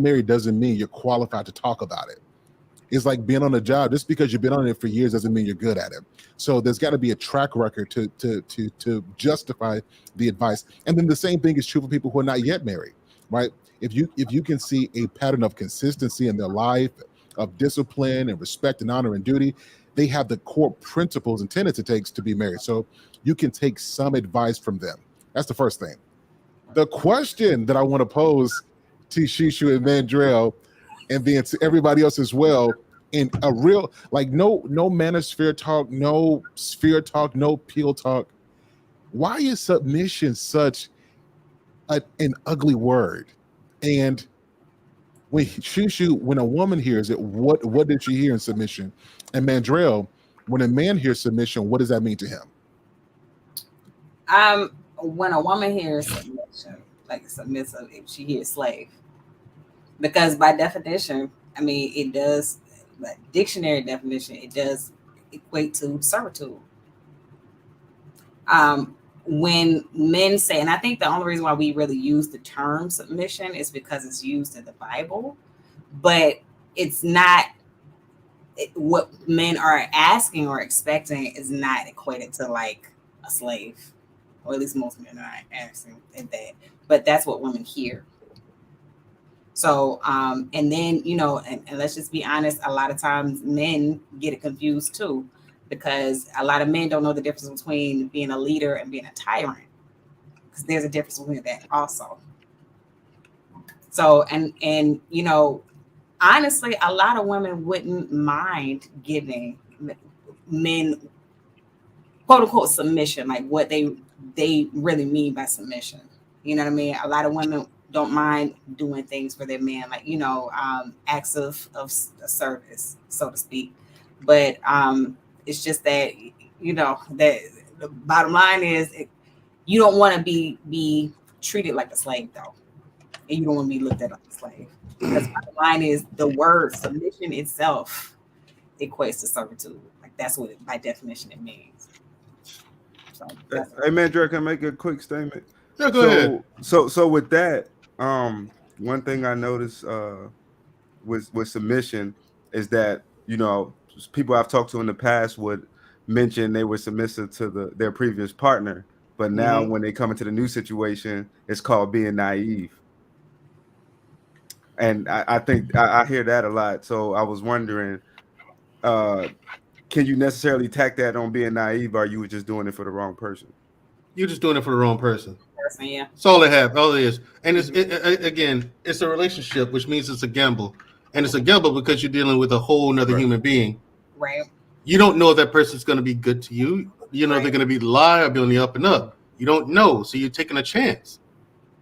married doesn't mean you're qualified to talk about it. It's like being on a job. Just because you've been on it for years doesn't mean you're good at it. So there's got to be a track record to justify the advice. And then the same thing is true for people who are not yet married, right? If you can see a pattern of consistency in their life, of discipline and respect and honor and duty, they have the core principles and tenets it takes to be married. So you can take some advice from them. That's the first thing. The question that I want to pose to Shishu and Mandrell, and then to everybody else as well, in a real, like, no manosphere talk, no sphere talk, no peel talk. Why is submission such an ugly word? And when a woman hears it, what did she hear in submission? And Mandrell, when a man hears submission, what does that mean to him? When a woman hears submission, like submissive, if she hears slave, because by definition, I mean, it does, like dictionary definition, it does equate to servitude. When men say, and I think the only reason why we really use the term submission is because it's used in the Bible, but it's not what men are asking or expecting is not equated to like a slave, or at least most men are not asking that, but that's what women hear. So, and then, you know, and let's just be honest, a lot of times men get it confused too, because a lot of men don't know the difference between being a leader and being a tyrant, because there's a difference between that also. So, and you know, honestly, a lot of women wouldn't mind giving men quote unquote submission, like what they really mean by submission. You know what I mean? A lot of women don't mind doing things for their man, like, you know, acts of service, so to speak. But it's just that, you know, that the bottom line is you don't want to be treated like a slave, though. And you don't want to be looked at like a slave. Because the bottom line is the word submission itself equates to servitude. Like that's what it, by definition it means. So, hey, Mandrell, can I make a quick statement? Yeah, go ahead. So with that, one thing I noticed with submission is that, you know, people I've talked to in the past would mention they were submissive to their previous partner, but now when they come into the new situation, it's called being naive. And I think I hear that a lot. So I was wondering, can you necessarily tack that on being naive, or you were just doing it for the wrong person? You're just doing it for the wrong person. Yeah. That's all all it is. And again, it's a relationship, which means it's a gamble. And it's a gamble because you're dealing with a whole nother human being. Right. You don't know if that person's going to be good to you. You know, they're going to be liable on the up and up. You don't know. So you're taking a chance.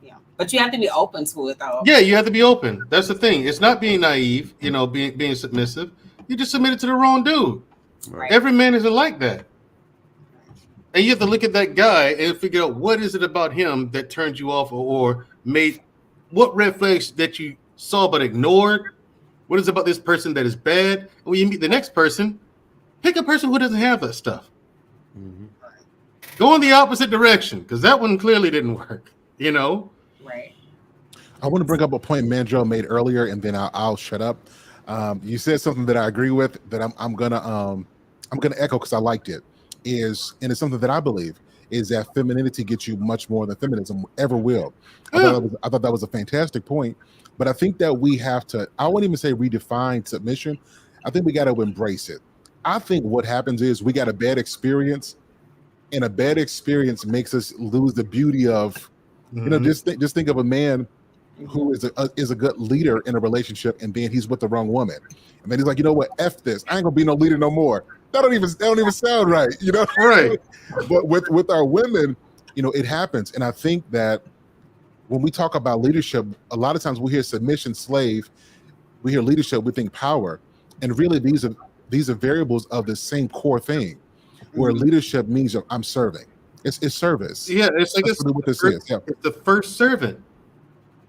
Yeah. But you have to be open to it, though. Yeah, you have to be open. That's the thing. It's not being naive, you know, being submissive. You just submitted to the wrong dude. Right. Every man isn't like that. And you have to look at that guy and figure out what is it about him that turned you off, or made what red flags that you saw but ignored. What is it about this person that is bad? And when you meet the next person, pick a person who doesn't have that stuff. Mm-hmm. Go in the opposite direction, because that one clearly didn't work, you know? Right. I want to bring up a point Mandrell made earlier, and then I'll shut up. You said something that I agree with that I'm gonna echo because I liked it. And it's something that I believe is that femininity gets you much more than feminism ever will. I thought that was a fantastic point, but I think that we have to, I wouldn't even say redefine submission. I think we got to embrace it. I think what happens is we got a bad experience, and a bad experience makes us lose the beauty of, you know, just think of a man who is a good leader in a relationship, and then he's with the wrong woman, and then he's like, you know what, F this, I ain't gonna be no leader no more. That don't even sound right, you know? Right. But with our women, you know, it happens. And I think that when we talk about leadership, a lot of times we hear submission, slave, we hear leadership, we think power. And really these are variables of the same core thing, where leadership means I'm serving. It's service. Yeah, it's like That's really what this is. Yeah. It's the first servant.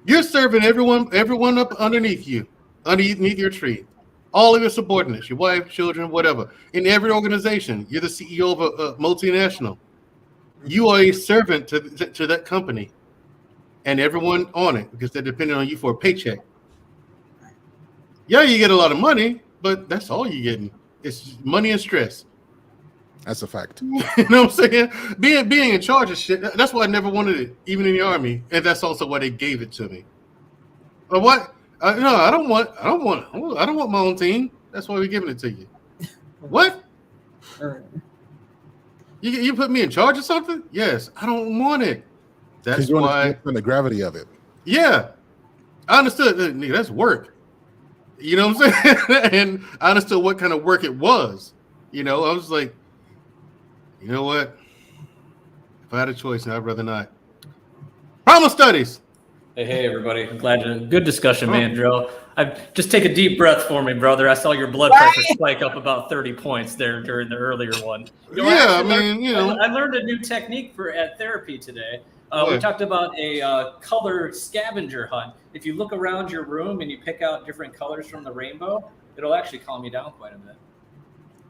You're serving everyone up underneath you. underneath your tree. All of your subordinates, your wife, children, whatever. In every organization, you're the CEO of a multinational. You are a servant to that company and everyone on it because they're depending on you for a paycheck. Yeah, you get a lot of money, but that's all you're getting. It's money and stress. That's a fact. You know what I'm saying? Being in charge of shit. That's why I never wanted it, even in the army, and that's also why they gave it to me. But what? No, I don't want my own team. That's why we're giving it to you. What? You put me in charge of something? Yes, I don't want it. That's why. The gravity of it. Yeah, I understood. Nigga, that's work. You know what I'm saying? And I understood what kind of work it was. You know, I was like, you know what? If I had a choice, I'd rather not. Problem studies. Hey, everybody. I'm glad to. Good discussion, Mandrell. Just take a deep breath for me, brother. I saw your blood pressure spike up about 30 points there during the earlier one. I learned a new technique at therapy today. We talked about a color scavenger hunt. If you look around your room and you pick out different colors from the rainbow, it'll actually calm you down quite a bit.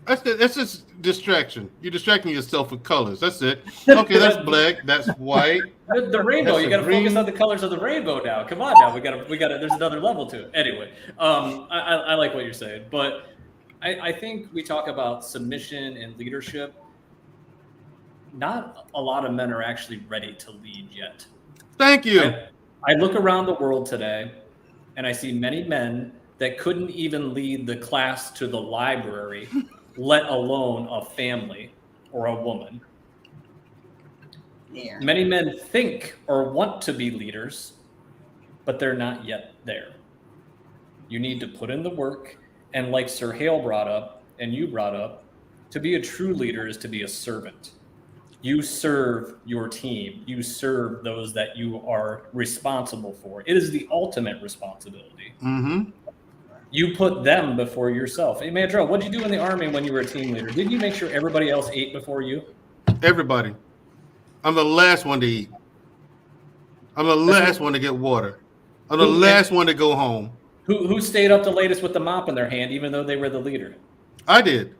That's just distraction. You're distracting yourself with colors. That's it. Okay, that's black. That's white. The rainbow. You got to focus on the colors of the rainbow now. Come on now. We got to. There's another level to it. Anyway, I like what you're saying, but I think we talk about submission and leadership. Not a lot of men are actually ready to lead yet. Thank you. I look around the world today, and I see many men that couldn't even lead the class to the library, let alone a family or a woman. Yeah. Many men think or want to be leaders, but they're not yet there. You need to put in the work, and like Sir Hale brought up, and you brought up, to be a true leader is to be a servant. You serve your team. You serve those that you are responsible for. It is the ultimate responsibility. Mm-hmm. You put them before yourself. Hey, Mandrell, what did you do in the Army when you were a team leader? Didn't you make sure everybody else ate before you? Everybody. I'm the last one to eat. I'm the last one to get water. I'm the last one to go home. Who stayed up the latest with the mop in their hand, even though they were the leader? I did.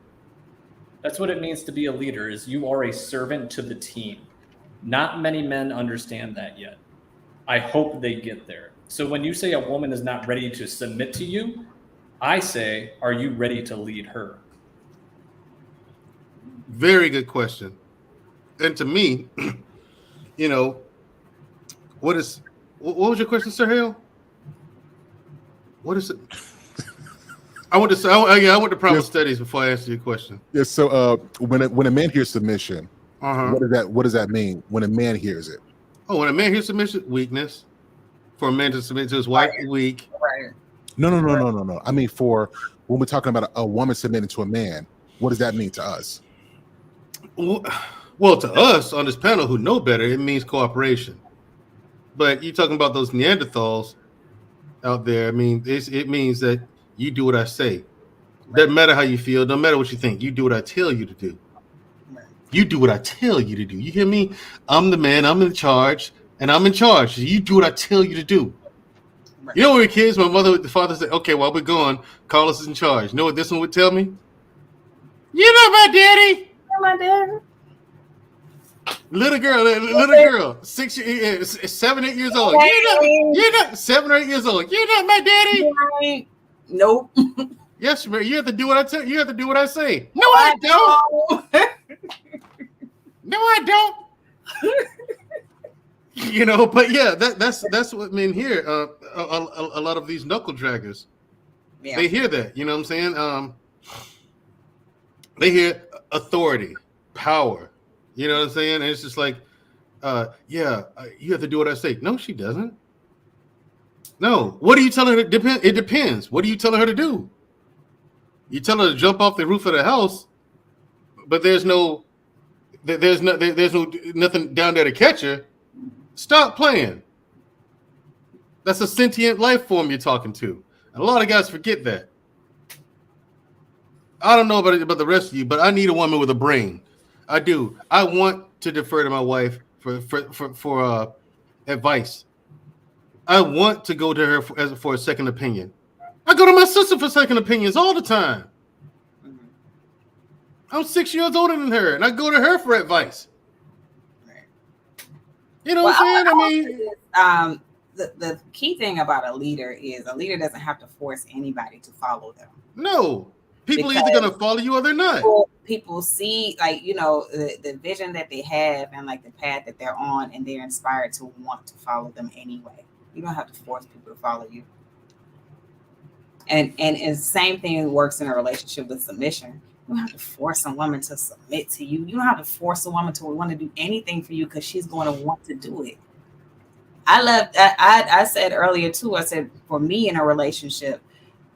That's what it means to be a leader, is you are a servant to the team. Not many men understand that yet. I hope they get there. So when you say a woman is not ready to submit to you, I say, are you ready to lead her? Very good question. And to me, you know, what was your question, Sir Hale? What is it? I went to problem studies before I answered your question. Yes. So when a man hears submission, Uh-huh. what does that mean when a man hears it? Oh, when a man hears submission, weakness. For a man to submit to his wife, weak. Right. No. I mean, for when we're talking about a woman submitting to a man, what does that mean to us? Well, to us on this panel who know better, it means cooperation. But you're talking about those Neanderthals out there. I mean, it means that you do what I say. Doesn't matter how you feel. Don't matter what you think. You do what I tell you to do. You do what I tell you to do. You hear me? I'm the man. I'm in charge, and I'm in charge. You do what I tell you to do. You know, when we were kids, the father said, "Okay, while we're gone, Carlos is in charge." You know what this one would tell me? You're not my daddy. You're my daddy. Little girl, 7, 8 years old. You're not 7 or 8 years old. You're not my daddy. Nope. Yes, man. You have to do what I tell. You have to do what I say. No, I don't. No, I don't. You know, but yeah, that's what men hear. A lot of these knuckle draggers, they hear that. You know what I'm saying? They hear authority, power. You know what I'm saying? And it's just like, you have to do what I say. No, she doesn't. No. What are you telling her? It depends. What are you telling her to do? You tell her to jump off the roof of the house, but there's nothing down there to catch her. Stop playing. That's a sentient life form you're talking to. And a lot of guys forget that. I don't know about the rest of you, but I need a woman with a brain. I do. I want to defer to my wife for advice. I want to go to her for a second opinion. I go to my sister for second opinions all the time. I'm 6 years older than her, and I go to her for advice. You know what I'm saying? The key thing about a leader is a leader doesn't have to force anybody to follow them. No. People are either going to follow you or they're not. People see, like, you know, the vision that they have and like the path that they're on, and they're inspired to want to follow them anyway. You don't have to force people to follow you. And the same thing works in a relationship with submission. You don't have to force a woman to submit to you. You don't have to force a woman to want to do anything for you because she's going to want to do it. I said earlier too, I said for me in a relationship,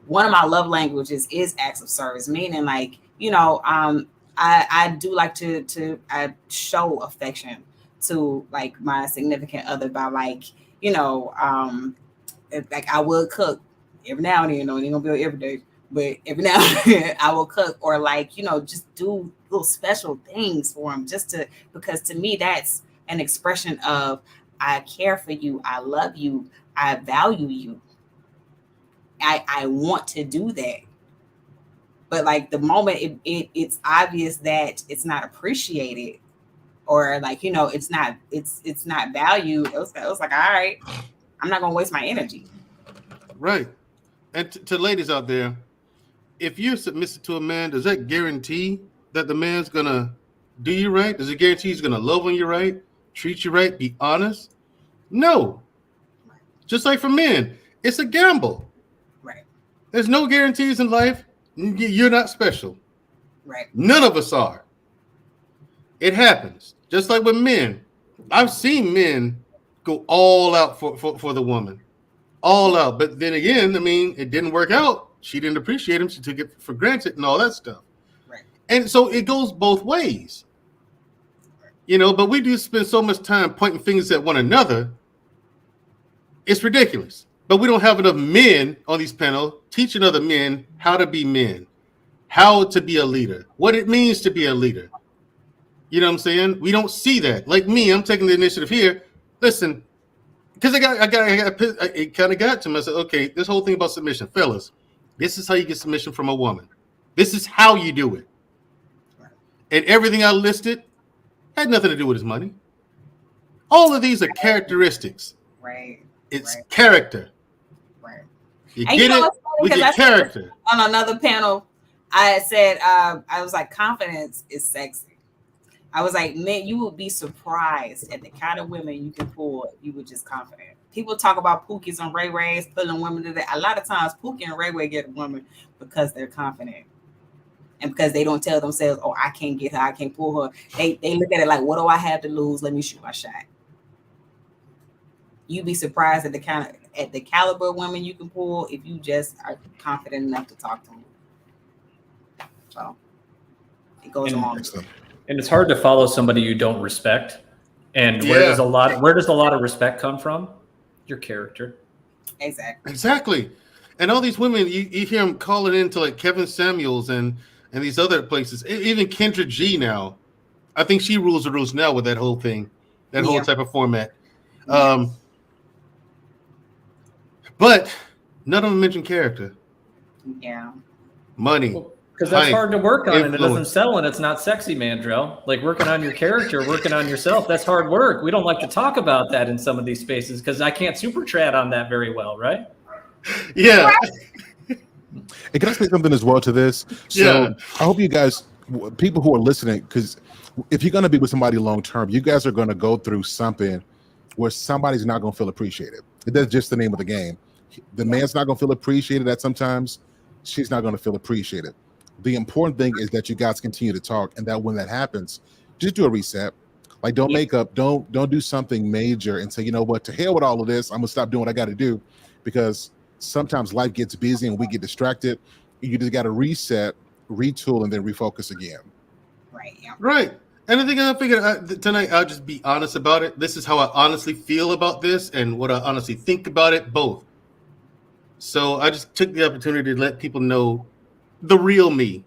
one of my love languages is acts of service, meaning like, you know, I do like to show affection to like my significant other by like, you know, like I will cook every now and then, you know, it ain't gonna be every day, but every now and then I will cook, or like, you know, just do little special things for him because to me, that's an expression of I care for you, I love you, I value you. I want to do that. But like the moment it's obvious that it's not appreciated, or like, you know, it's not valued, it was like, all right, I'm not gonna waste my energy. Right. And to ladies out there, if you're submissive to a man, does that guarantee that the man's gonna do you right? Does it guarantee he's gonna love on you right, treat you right, be honest? No. Just like for men, it's a gamble. Right. There's no guarantees in life. You're not special. Right. None of us are. It happens. Just like with men. I've seen men go all out for the woman. All out. But then again, I mean, it didn't work out. She didn't appreciate him. She took it for granted and all that stuff. Right. And so it goes both ways. You know, but we do spend so much time pointing fingers at one another. It's ridiculous. But we don't have enough men on these panels teaching other men how to be men, how to be a leader, what it means to be a leader. You know what I'm saying? We don't see that. Like me, I'm taking the initiative here. Listen, because it kind of got to me. I said, okay, this whole thing about submission, fellas, this is how you get submission from a woman. This is how you do it. And everything I listed had nothing to do with his money. All of these are characteristics. Right. It's character. Right. You get it? We get character. On another panel, I said, I was like, confidence is sexy. I was like, man, you would be surprised at the kind of women you can pull if you were just confident. People talk about Pookies and Ray Rays pulling women to that. A lot of times, Pookie and Ray Ray get a woman because they're confident. And because they don't tell themselves, oh, I can't get her, I can't pull her. They look at it like, what do I have to lose? Let me shoot my shot. You'd be surprised at the caliber of women you can pull if you just are confident enough to talk to them. So it goes along. And it's hard to follow somebody you don't respect. And where does a lot of respect come from? Your character. Exactly. And all these women, you hear them calling into like Kevin Samuels and these other places. Even Kendra G now. I think she rules the roost now with that whole thing, that whole type of format. But none of them mention character. Yeah. Money. Because that's hard to work on, and it doesn't sell, and it's not sexy, Mandrell. Like working on your character, working on yourself, that's hard work. We don't like to talk about that in some of these spaces because I can't super chat on that very well, right? Yeah. And can I say something as well to this? So I hope you guys, people who are listening, because if you're going to be with somebody long term, you guys are going to go through something where somebody's not going to feel appreciated. That's just the name of the game. The man's not going to feel appreciated at sometimes. She's not going to feel appreciated. The important thing is that you guys continue to talk, and that when that happens, just do a reset. Like don't make up, don't do something major and say, you know what, to hell with all of this. I'm gonna stop doing what I got to do, because sometimes life gets busy and we get distracted. You just got to reset, retool, and then refocus again. Right. Yeah. Right. And I think I figured tonight I'll just be honest about it. This is how I honestly feel about this and what I honestly think about it, both. So I just took the opportunity to let people know the real me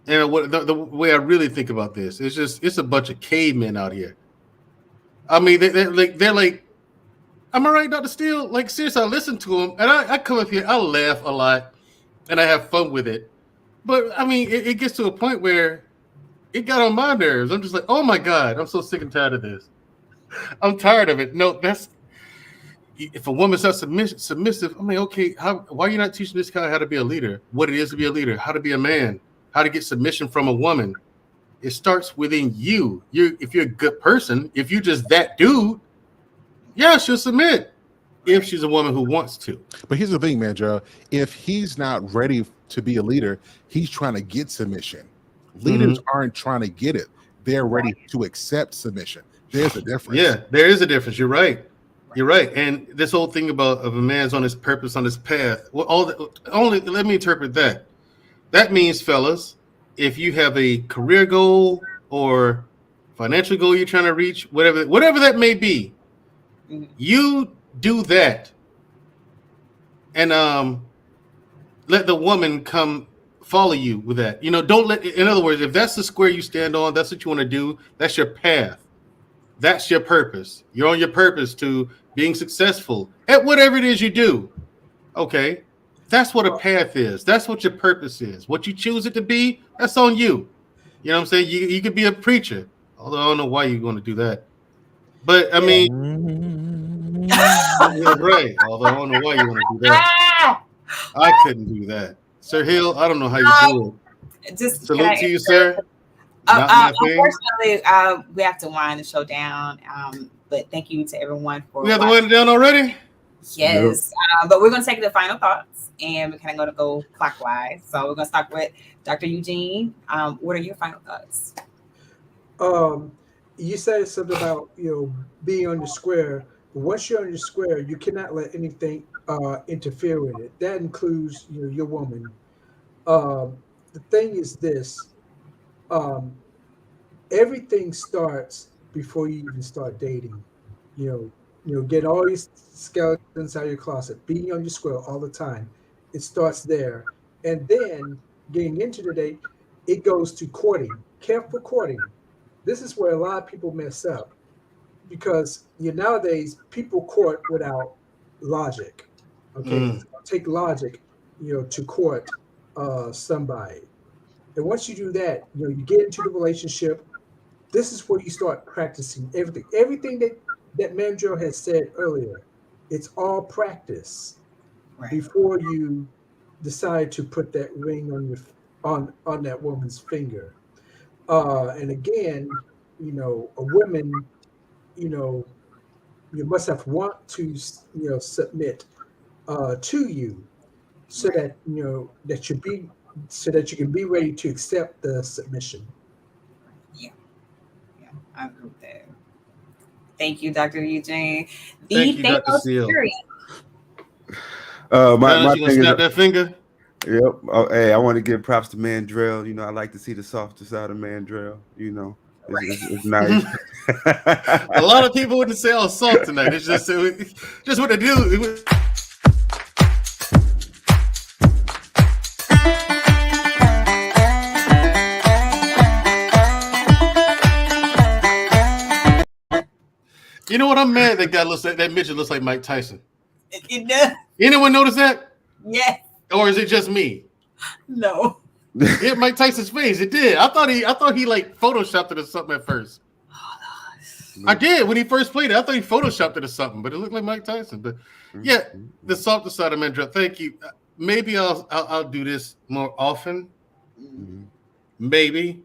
and what the way I really think about this. It's a bunch of cavemen out here. I mean, they're like, am I right, Dr. Steele? Like, seriously, I listen to them and I come up here, I laugh a lot. and I have fun with it. But I mean, it gets to a point where it got on my nerves. I'm just like, oh my God, I'm so sick and tired of this. I'm tired of it. No, that's if a woman's not submissive. I mean, okay, why are you not teaching this guy how to be a leader? What it is to be a leader, how to be a man, how to get submission from a woman. It starts within you. If you're a good person, if you're just that dude, yeah, she'll submit. If she's a woman who wants to. But here's the thing, Mandrell. If he's not ready to be a leader, he's trying to get submission. Leaders aren't trying to get it. They're ready to accept submission. There's a difference. Yeah, there is a difference. You're right. You're right. And this whole thing of a man's on his purpose, on his path. Well, only let me interpret that. That means, fellas, if you have a career goal or financial goal you're trying to reach, whatever that may be, you do that, and let the woman come follow you with that. Don't let. In other words, if that's the square you stand on, that's what you want to do. That's your path. That's your purpose. You're on your purpose to being successful at whatever it is you do. Okay, that's what a path is. That's what your purpose is. What you choose it to be, that's on you. You know what I'm saying? You could be a preacher, although I don't know why you're going to do that. But I mean, yeah, right. Although I don't know why you want to do that. I couldn't do that. Sir Hill, I don't know how you do it. Just salute to you, sir. Unfortunately, we have to wind the show down. But thank you to everyone for. We have to wind it down already. Yes, but we're going to take the final thoughts, and we're kind of going to go clockwise. So we're going to start with Dr. Eugene. What are your final thoughts? You said something about being on the square. Once you're on the square, you cannot let anything interfere with it. That includes your woman. The thing is this: everything starts before you even start dating. Get all these skeletons out of your closet. Being on your square all the time. It starts there, and then getting into the date, it goes to courting. Careful courting. This is where a lot of people mess up, because nowadays people court without logic. Okay, take logic, to court somebody, and once you do that, you get into the relationship. This is where you start practicing everything. Everything that Mandrell has said earlier, it's all practice before you decide to put that ring on that woman's finger. And again, a woman, you must have want to, submit to you, so that that you can be ready to accept the submission. Yeah, I agree with that. Thank you, Dr. Eugene. Thank you, Dr. Seal. My thing snap that finger. Yep. Oh, hey, I want to give props to Mandrell. I like to see the softer side of Mandrell. It's nice. A lot of people wouldn't say I was soft tonight. It's just what they do. You know what? I'm mad that guy that midget looks like Mike Tyson. It does. Anyone notice that? Yes. Or is it just me? No. Yeah, Mike Tyson's face. It did. I thought he like photoshopped it or something at first. I did when he first played it. I thought he photoshopped it or something, but it looked like Mike Tyson. But yeah, the softer side of Mandrell. Thank you. Maybe I'll do this more often. Maybe.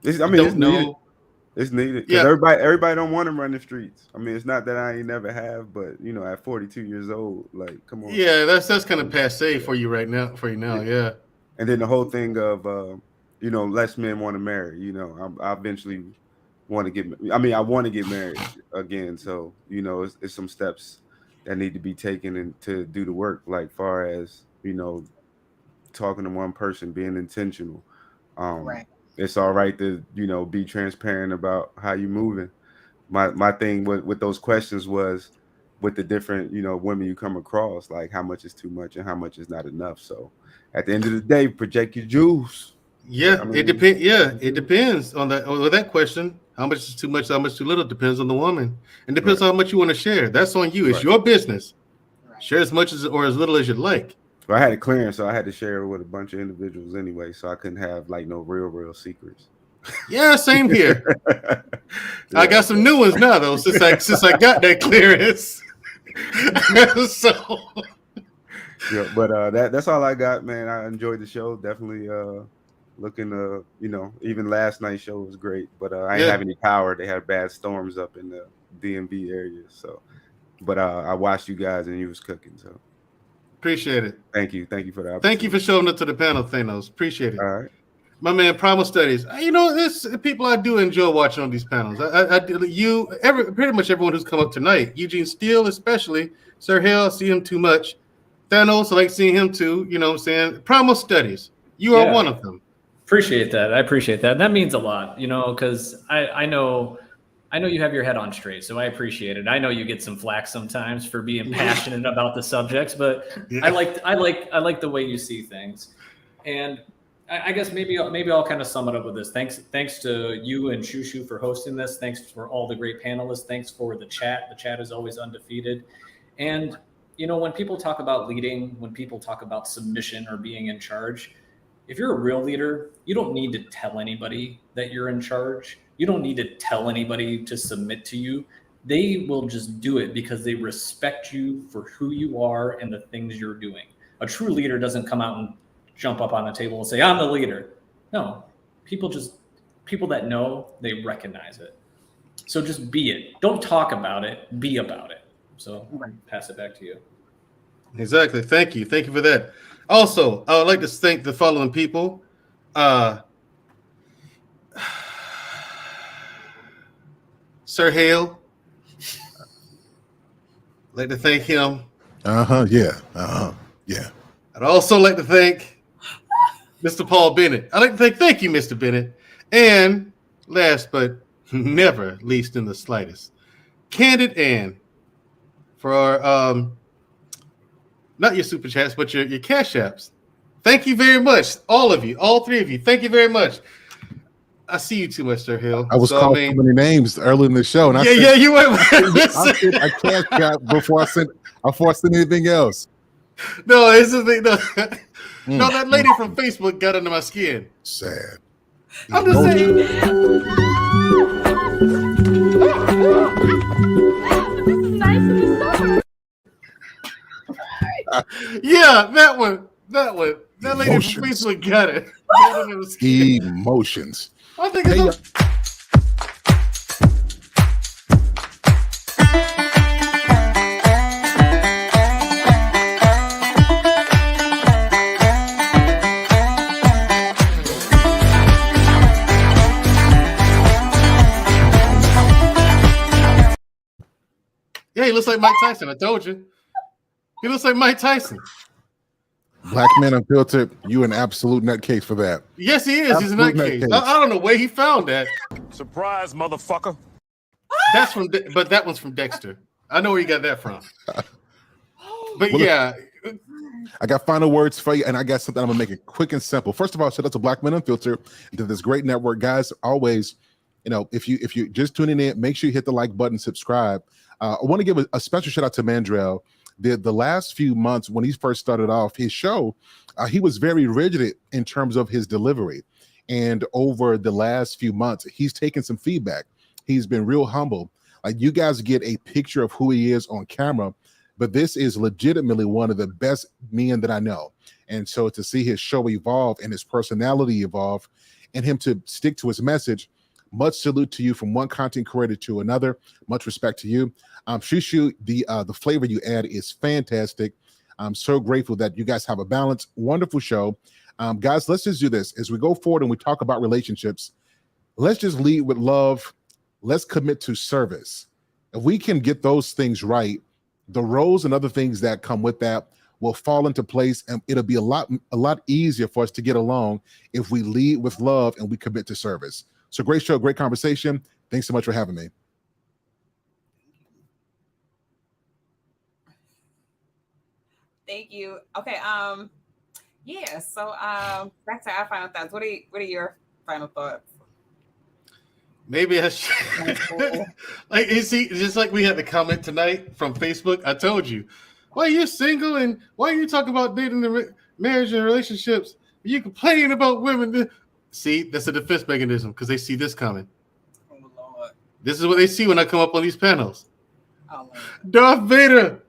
It's needed. It's needed. Yeah. Everybody don't want to run the streets. I mean, it's not that I ain't never have, but at 42 years old, like, come on. Yeah, that's kind of passe for you right now. Yeah. And then the whole thing of less men want to marry. I eventually want to get. I mean, I want to get married again. So it's some steps that need to be taken and to do the work. Like far as talking to one person, being intentional. Right. It's all right to be transparent about how you're moving. My thing with those questions was with the different women you come across, like how much is too much and how much is not enough. So at the end of the day, project your juice. Yeah, it depends. Yeah, it depends on that. With that question, how much is too much? How much too little? Depends on the woman. And depends on how much you want to share. That's on you. It's your business. Share as much or as little as you like. But I had a clearance, so I had to share it with a bunch of individuals anyway, so I couldn't have like no real secrets. Yeah, same here. I got some new ones now though since I got that clearance. So yeah, but that's all I got, man. I enjoyed the show. Definitely looking to, even last night's show was great, but I didn't have any power. They had bad storms up in the DMV area, so but I watched you guys and you was cooking, so appreciate it. Thank you for that. Thank you for showing up to the panel, Thanos. Appreciate it. All right. My man, Primal Studies. There's people I do enjoy watching on these panels. Pretty much everyone who's come up tonight. Eugene Steele, especially. Sir Hale, I see him too much. Thanos, I like seeing him too. You know what I'm saying? Primal Studies. You are one of them. Appreciate that. I appreciate that. That means a lot, because I know you have your head on straight, so I appreciate it. I know you get some flack sometimes for being passionate about the subjects, but I like the way you see things. And I guess maybe I'll kind of sum it up with this. Thanks to you and Shushu for hosting this. Thanks for all the great panelists. Thanks for the chat. The chat is always undefeated. And when people talk about leading, when people talk about submission or being in charge, if you're a real leader, you don't need to tell anybody that you're in charge. You don't need to tell anybody to submit to you. They will just do it because they respect you for who you are and the things you're doing. A true leader doesn't come out and jump up on the table and say, I'm the leader. No, people that know, they recognize it. So just be it. Don't talk about it, be about it. So pass it back to you. Exactly. Thank you for that. Also, I would like to thank the following people. Sir Hale. I'd like to thank him. Yeah. I'd also like to thank Mr. Paul Bennett. I'd like to thank you, Mr. Bennett. And last but never least in the slightest, Candid Ann for our not your super chats, but your cash apps. Thank you very much. All of you, all three of you. Thank you very much. I see you too much, Sir Hill. I was called so many names early in the show, and you went. I cash out before I sent anything else. No, it's the thing. No, that lady from Facebook got under my skin. Sad. I'm just saying. Yeah, that one. That lady from Facebook got it. Emotions. I think it's yeah, he looks like Mike Tyson. I told you. He looks like Mike Tyson. Black Man Unfiltered, you an absolute nutcase for that. Yes, he is. He's a nutcase. I don't know where he found that. Surprise, motherfucker. But that one's from Dexter. I know where you got that from. But well, yeah. I got final words for you, and I got something I'm going to make it quick and simple. First of all, shout out to Black Man Unfiltered and to this great network. Guys, always, if you're just tuning in, make sure you hit the like button, subscribe. I want to give a special shout out to Mandrell. The last few months when he first started off his show, he was very rigid in terms of his delivery. And over the last few months, he's taken some feedback. He's been real humble. Like, you guys get a picture of who he is on camera, but this is legitimately one of the best men that I know. And so to see his show evolve and his personality evolve and him to stick to his message, much salute to you from one content creator to another. Much respect to you. Shushu, the flavor you add is fantastic. I'm so grateful that you guys have a balanced, wonderful show. Guys, let's just do this. As we go forward and we talk about relationships, let's just lead with love. Let's commit to service. If we can get those things right, the roles and other things that come with that will fall into place, and it'll be a lot easier for us to get along if we lead with love and we commit to service. So great show, great conversation. Thanks so much for having me. Thank you. Okay. Yeah. So back to our final thoughts. What are your final thoughts? Maybe I should. Like, you see, just like we had the comment tonight from Facebook. I told you, Why are you single and why are you talking about dating the marriage and relationships? You complaining about women. See, that's a defense mechanism because they see this coming. Oh, Lord. This is what they see when I come up on these panels. Oh, Lord. Darth Vader.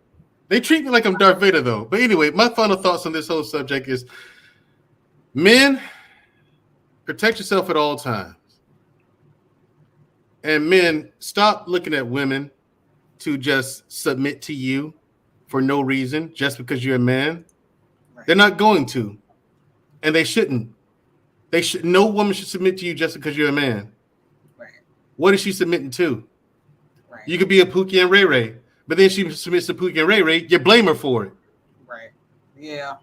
They treat me like I'm Darth Vader, though. But anyway, my final thoughts on this whole subject is, men, protect yourself at all times. And men, stop looking at women to just submit to you for no reason, just because you're a man. Right. They're not going to. And they shouldn't. No woman should submit to you just because you're a man. Right. What is she submitting to? Right. You could be a Pookie and Ray Ray, but then she submits to Pookie and Ray Ray, you blame her for it. Right. Yeah.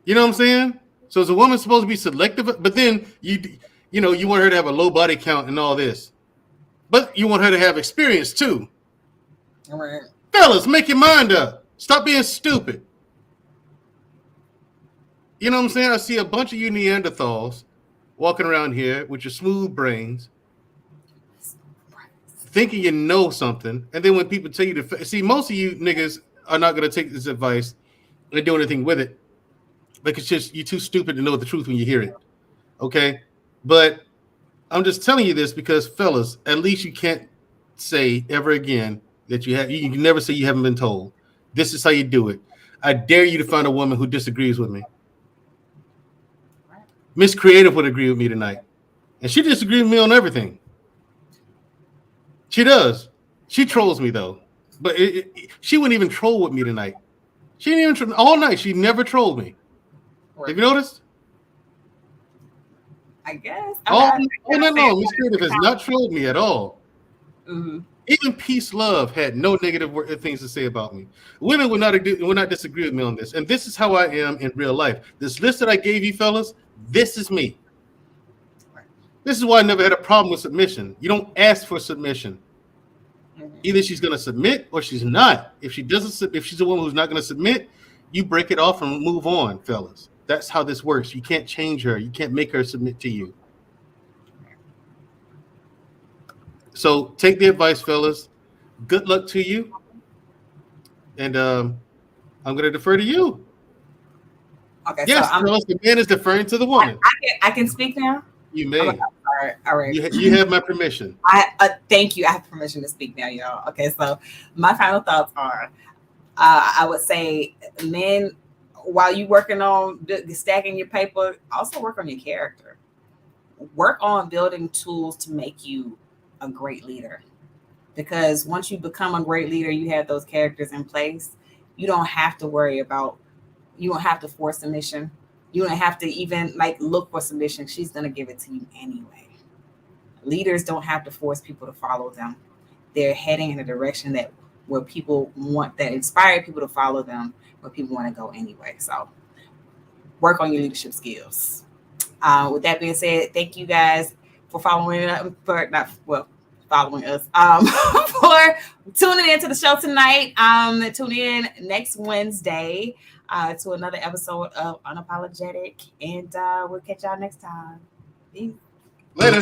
You know what I'm saying? So is a woman supposed to be selective? But then you want her to have a low body count and all this. But you want her to have experience too. All right. Fellas, make your mind up. Stop being stupid. You know what I'm saying? I see a bunch of you Neanderthals walking around here with your smooth brains, thinking you know something, and then when people tell you to see, most of you niggas are not going to take this advice and do anything with it because you're too stupid to know the truth when you hear it. Okay, but I'm just telling you this because, fellas, at least you can't say ever again that you have. You can never say you haven't been told. This is how you do it. I dare you to find a woman who disagrees with me. Miss Creative would agree with me tonight. And she disagrees with me on everything. She does. She trolls me, though. But she wouldn't even troll with me tonight. She didn't even all night. She never trolled me. Right. Have you noticed? I guess. All night long, Miss Creative has not trolled me at all. Mm-hmm. Even Peace Love had no negative things to say about me. Women would not disagree with me on this. And this is how I am in real life. This list that I gave you, fellas, this is me. This is why I never had a problem with submission. You don't ask for submission. Either she's going to submit or she's not. If she's a woman who's not going to submit, you break it off and move on, fellas. That's how this works. You can't change her. You can't make her submit to you. So take the advice, fellas. Good luck to you. And I'm going to defer to you. Okay. Yes, so the man is deferring to the woman. I can speak now? You may. All right. You have my permission. Thank you. I have permission to speak now, y'all. Okay, so my final thoughts are, I would say, men, while you working on stacking your paper, also work on your character. Work on building tools to make you a great leader. Because once you become a great leader, you have those characters in place. You don't have to worry about, you don't have to force submission. You don't have to even look for submission. She's going to give it to you anyway. Leaders don't have to force people to follow them. They're heading in a direction where people want, that inspire people to follow them, where people want to go anyway. So work on your leadership skills. With that being said, thank you guys for following us, for tuning into the show tonight. Tune in next Wednesday to another episode of Unapologetic, and we'll catch y'all next time. Peace. Later.